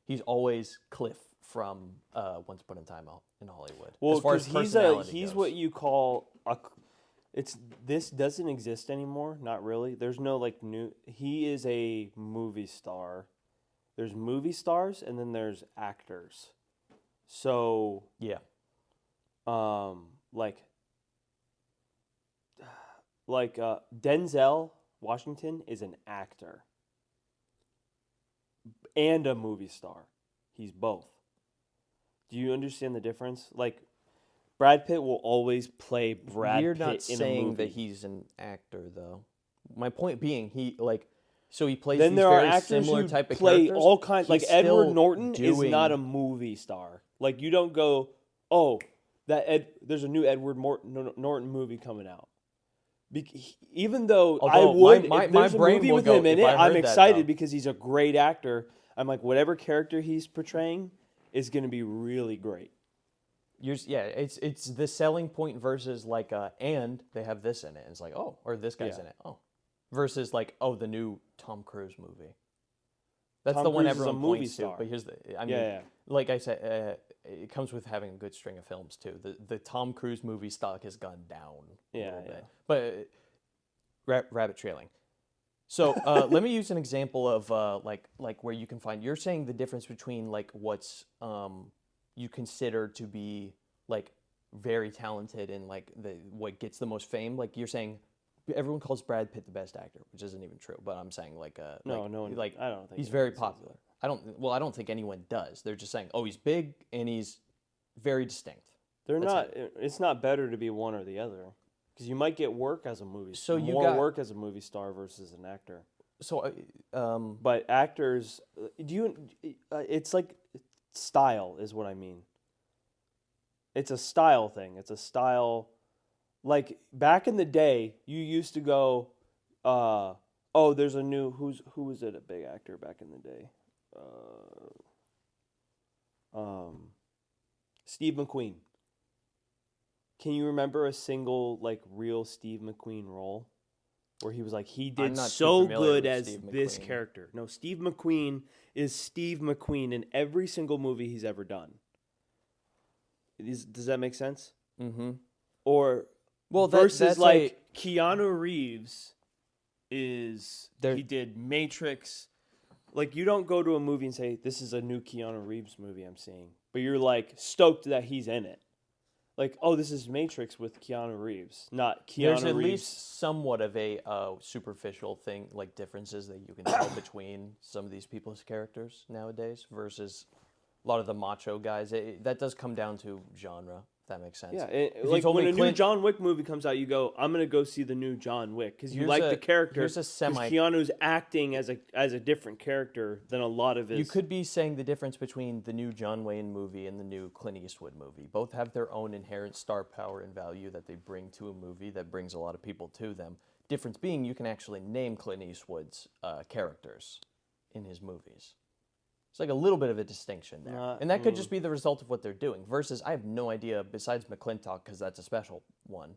he's always Cliff from Once Upon a Time in Hollywood. Well, as far as because personality he's goes. what you call a. This doesn't exist anymore. Not really. There's no like new. He is a movie star. There's movie stars and then there's actors. So Yeah. like Denzel Washington is an actor and a movie star. He's both. Do you understand the difference? Like Brad Pitt will always play Brad You're Pitt not in a saying movie. that he's an actor, though. My point being, so he plays Then these there are very actors similar who type of play characters. all kinds. Like He's Edward still Norton is not a doing- movie star. Like you don't go, oh, there's a new Edward Norton movie coming out. Even though I Although would, my if there's a brain movie will with go, him in if it, I I'm heard that, excited though. because he's a great actor. I'm like, whatever character he's portraying is going to be really great. It's the selling point versus like and they have this in it. And it's like, oh, or this guy's Yeah. in it. Oh, versus like, oh, the new Tom Cruise movie. That's Tom the one Cruise is a everyone movie points star. to. But here's the, I mean, Yeah. like I said, it comes with having a good string of films too. The Tom Cruise movie stock has gone down a Yeah, little yeah. bit. But rabbit trailing. So let me use an example of like where you can find. You're saying the difference between like what's you consider to be like very talented and like what gets the most fame. Like you're saying, everyone calls Brad Pitt the best actor, which isn't even true. But I'm saying like No, like, no one. like I don't think he's anyone very says popular. that. I don't think anyone does. They're just saying, oh, he's big and he's very distinct. They're That's not. It's not better to be one or the other because you might get work as a movie. So you more got- work as a movie star versus an actor. So But actors, it's like style is what I mean. It's a style thing. It's a style. Like back in the day, you used to go, oh, there's a new who was it a big actor back in the day? Steve McQueen. Can you remember a single like real Steve McQueen role where he was like he did not too so familiar good with as Steve this McQueen. character? No, Steve McQueen is Steve McQueen in every single movie he's ever done. Does that make sense? mm-hmm. Or Well, versus that's like Keanu Reeves is There- he did Matrix. Like you don't go to a movie and say this is a new Keanu Reeves movie I'm seeing, but you're like stoked that he's in it. Like, oh, this is Matrix with Keanu Reeves, not Keanu There's at Reeves. least somewhat of a superficial thing, like differences that you can tell between some of these people's characters nowadays versus a lot of the macho guys. That does come down to genre, if that makes sense. Yeah, If you like told when me a new Clint- John Wick movie comes out, you go, I'm gonna go see the new John Wick because you Here's like a- the character. here's a 'cause semi- Keanu's acting as a different character than a lot of his. You could be saying the difference between the new John Wayne movie and the new Clint Eastwood movie. Both have their own inherent star power and value that they bring to a movie that brings a lot of people to them. Difference being, you can actually name Clint Eastwood's characters in his movies. It's like a little bit of a distinction there. And that could just be the result of what they're doing. Versus, I have no idea, besides McClintock, because that's a special one.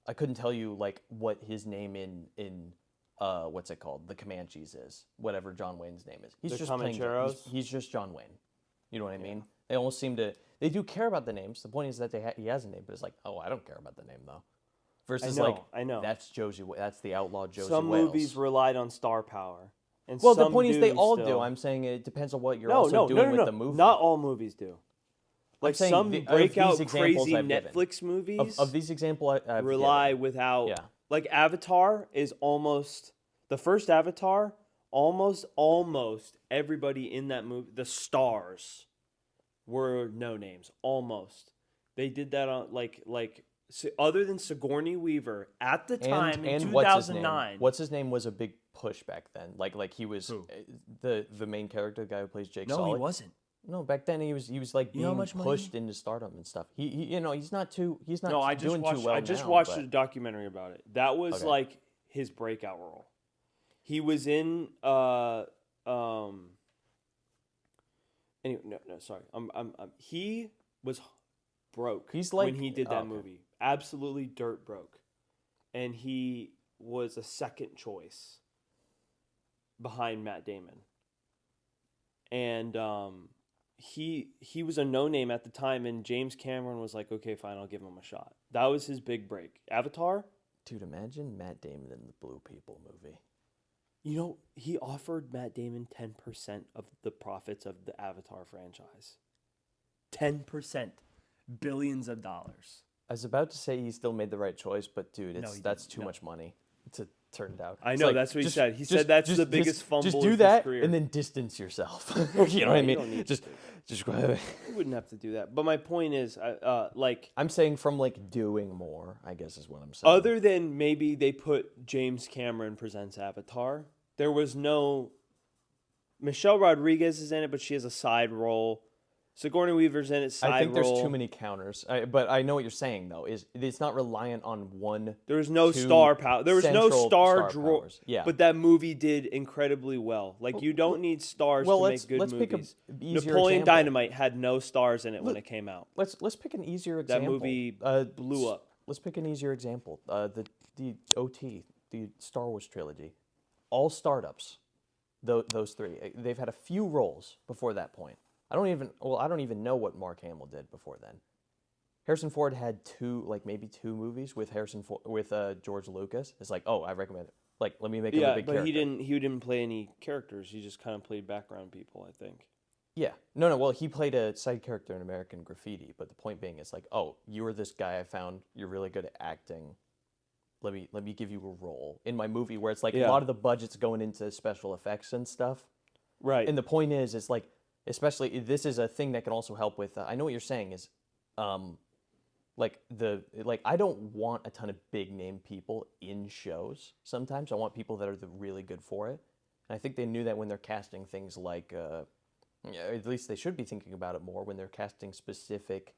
I couldn't tell you like what his name in what's it called? The Comanches is. Whatever John Wayne's name is. He's The just playing. Comancheros? He's just John Wayne. You know what I mean? They almost seem to. They do care about the names. The point is that he has a name, but it's like, oh, I don't care about the name though. Versus I know, like, I know. That's Josie. That's the outlaw Josie Some Wales. movies relied on star power, And Well, the some point is they do all do. still. I'm saying it depends on what you're no, also no, doing no, no, with no. the movie. Not all movies do. Like saying some of breakout these examples crazy I've given. Netflix movies Of these examples I've rely given. without Yeah. like Avatar is almost the first Avatar. Almost everybody in that movie, the stars, were no names. Almost, they did that on other than Sigourney Weaver at the time in 2009. What's his name was a big push back then. Like he was Who? the main character, the guy who plays Jake No, Sully. he wasn't. No, back then he was like You know how being much money? pushed into stardom and stuff. He he's not No, I just doing watched. too well I just now, watched but- a documentary about it. That was Okay. like his breakout role. He was in Anyway, no, sorry. He was broke. He's when like- he did oh, that okay. movie, absolutely dirt broke, and he was a second choice behind Matt Damon. And he was a no name at the time, and James Cameron was like, okay, fine, I'll give him a shot. That was his big break. Avatar. Dude, imagine Matt Damon in the Blue People movie. You know, he offered Matt Damon 10% of the profits of the Avatar franchise. 10%. Billions of dollars. I was about to say he still made the right choice, but dude, No, he that's didn't. too No. much money to turn down. I It's know, like, that's what he just- said. He just- said that's just- the biggest fumble Just of do his that career. and then distance yourself. You know what I Yeah, you mean? don't need Just to. just go ahead. You wouldn't have to do that. But my point is, I'm saying from like doing more, I guess is what I'm saying. other than maybe they put James Cameron presents Avatar, there was no. Michelle Rodriguez is in it, but she has a side role. Sigourney Weaver's in it, side role. I think there's too many counters. But I know what you're saying though. Is it's not reliant on one. There was no two star power. There was no central star star draw. powers. Yeah. But that movie did incredibly well. Like you don't need stars well, to let's- make good let's pick a movies. easier Napoleon example. Dynamite had no stars in it when it came out. Let's pick an easier That example. movie blew up. Let's pick an easier example. The OT, the Star Wars trilogy, all startups. Those three, they've had a few roles before that point. I don't even know what Mark Hamill did before then. Harrison Ford had maybe two movies with George Lucas. It's like, oh, I recommend it. Like, let me make him a Yeah, big but character. he didn't play any characters. He just kind of played background people, I think. Yeah. No. Well, he played a side character in American Graffiti, but the point being is like, oh, you were this guy I found. You're really good at acting. Let me give you a role in my movie where it's like Yeah. a lot of the budget's going into special effects and stuff. Right. And the point is like, especially this is a thing that can also help with. I know what you're saying is, I don't want a ton of big name people in shows. Sometimes I want people that are really good for it. And I think they knew that when they're casting things like, at least they should be thinking about it more when they're casting specific,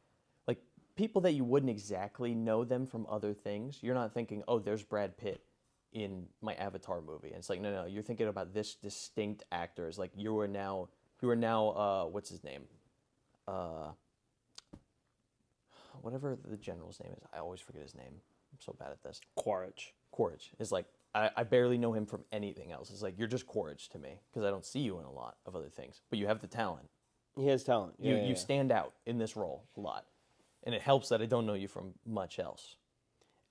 like people that you wouldn't exactly know them from other things. You're not thinking, oh, there's Brad Pitt in my Avatar movie. And it's like, no, you're thinking about this distinct actor. It's like you are now, what's his name? Whatever the general's name is. I always forget his name. I'm so bad at this. Quaritch is like, I barely know him from anything else. It's like, you're just Quaritch to me because I don't see you in a lot of other things. But you have the talent. He has talent. You stand out in this role a lot. And it helps that I don't know you from much else.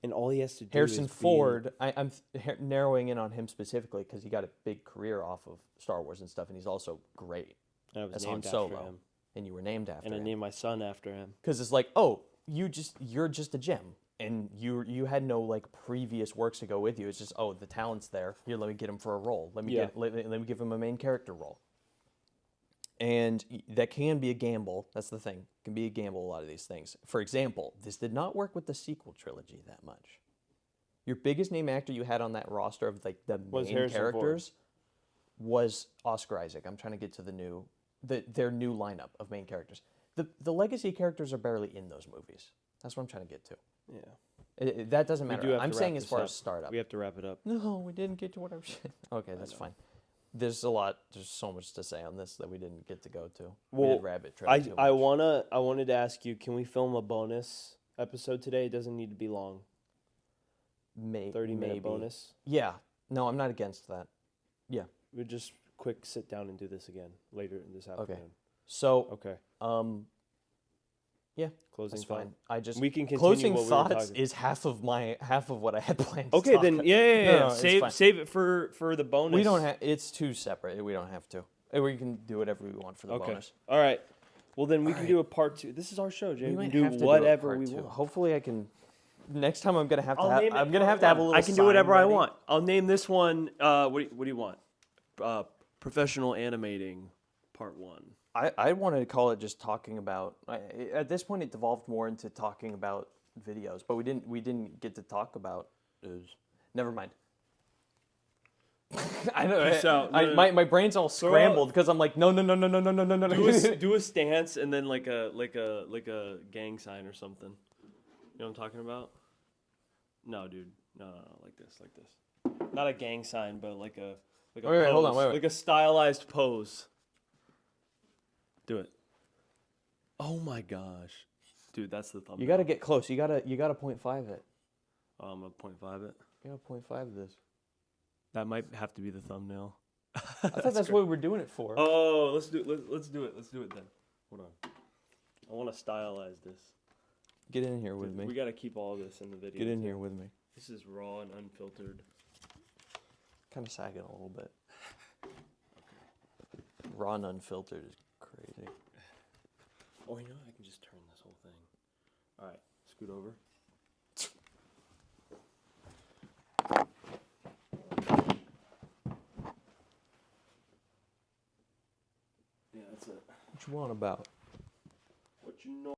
And all he has to do Harrison is Ford, I'm narrowing in on him specifically because he got a big career off of Star Wars and stuff, and he's also great I was as Han named after Solo. him. And you were named after And I him. named my son after him. Because it's like, oh, you're just a gem, and you had no like previous works to go with you. It's just, oh, the talent's there. Here, let me get him for a role. Let me let me give him a main character role. And that can be a gamble. That's the thing. It can be a gamble, a lot of these things. For example, this did not work with the sequel trilogy that much. Your biggest name actor you had on that roster of like the Was main Harrison Ford. characters was Oscar Isaac. I'm trying to get to their new lineup of main characters. The legacy characters are barely in those movies. That's what I'm trying to get to. Yeah. That doesn't We matter. do have I'm to saying wrap as this far up. as startup. We have to wrap it up. No, we didn't get to what I was saying. Okay, that's fine. There's so much to say on this that we didn't get to go to. We Well, did rabbit trail too I much. wanted to ask you, can we film a bonus episode today? It doesn't need to be long. 30-minute maybe. bonus. Yeah. No, I'm not against that. Yeah. We'll just quick sit down and do this again later in this afternoon. So, Okay. Yeah, Closing that's thought. fine. I just We can continue closing what we were thoughts talking. is half of what I had planned. To Okay, talk then about. yeah. No, it's save fine. save it for the bonus. We don't have. It's too separate. We don't have to. We can do whatever we want for the Okay. bonus. All right. Well, then we All can right. do a part 2. This is our show, Jay. We We might can have do to whatever do a we part two. want. Hopefully, I can. Next time, I'm gonna have to I'll have. name it I'm gonna part have to have a one. little. I can do sign whatever I ready. want. I'll name this one. What do you want? Professional animating, part 1. I wanted to call it just talking about. At this point, it devolved more into talking about videos, but we didn't get to talk about. Never mind. I know. Peace out. No, no, my brain's all scrambled because I'm like, no. Do a stance and then like a gang sign or something. You know what I'm talking about? No, dude. No, like this. Not a gang sign, but like a Wait, pose. hold on, wait. Like a stylized pose. Do it. Oh my gosh, dude, that's the thumbnail. You gotta get close. You gotta 0.5 it. I'm gonna 0.5 it. You gotta 0.5 this. That might have to be the thumbnail. I thought that's what we were doing it for. Oh, let's do it. Let's do it. Let's do it then. Hold on. I want to stylize this. Get in here with Dude, me. we got to keep all this in the video. Get in too. here with me. This is raw and unfiltered. Kind of sagging a little bit. Raw and unfiltered is crazy. Oh, you know, I can just turn this whole thing. All right, scoot over. Yeah, that's it. What you want about? What you know?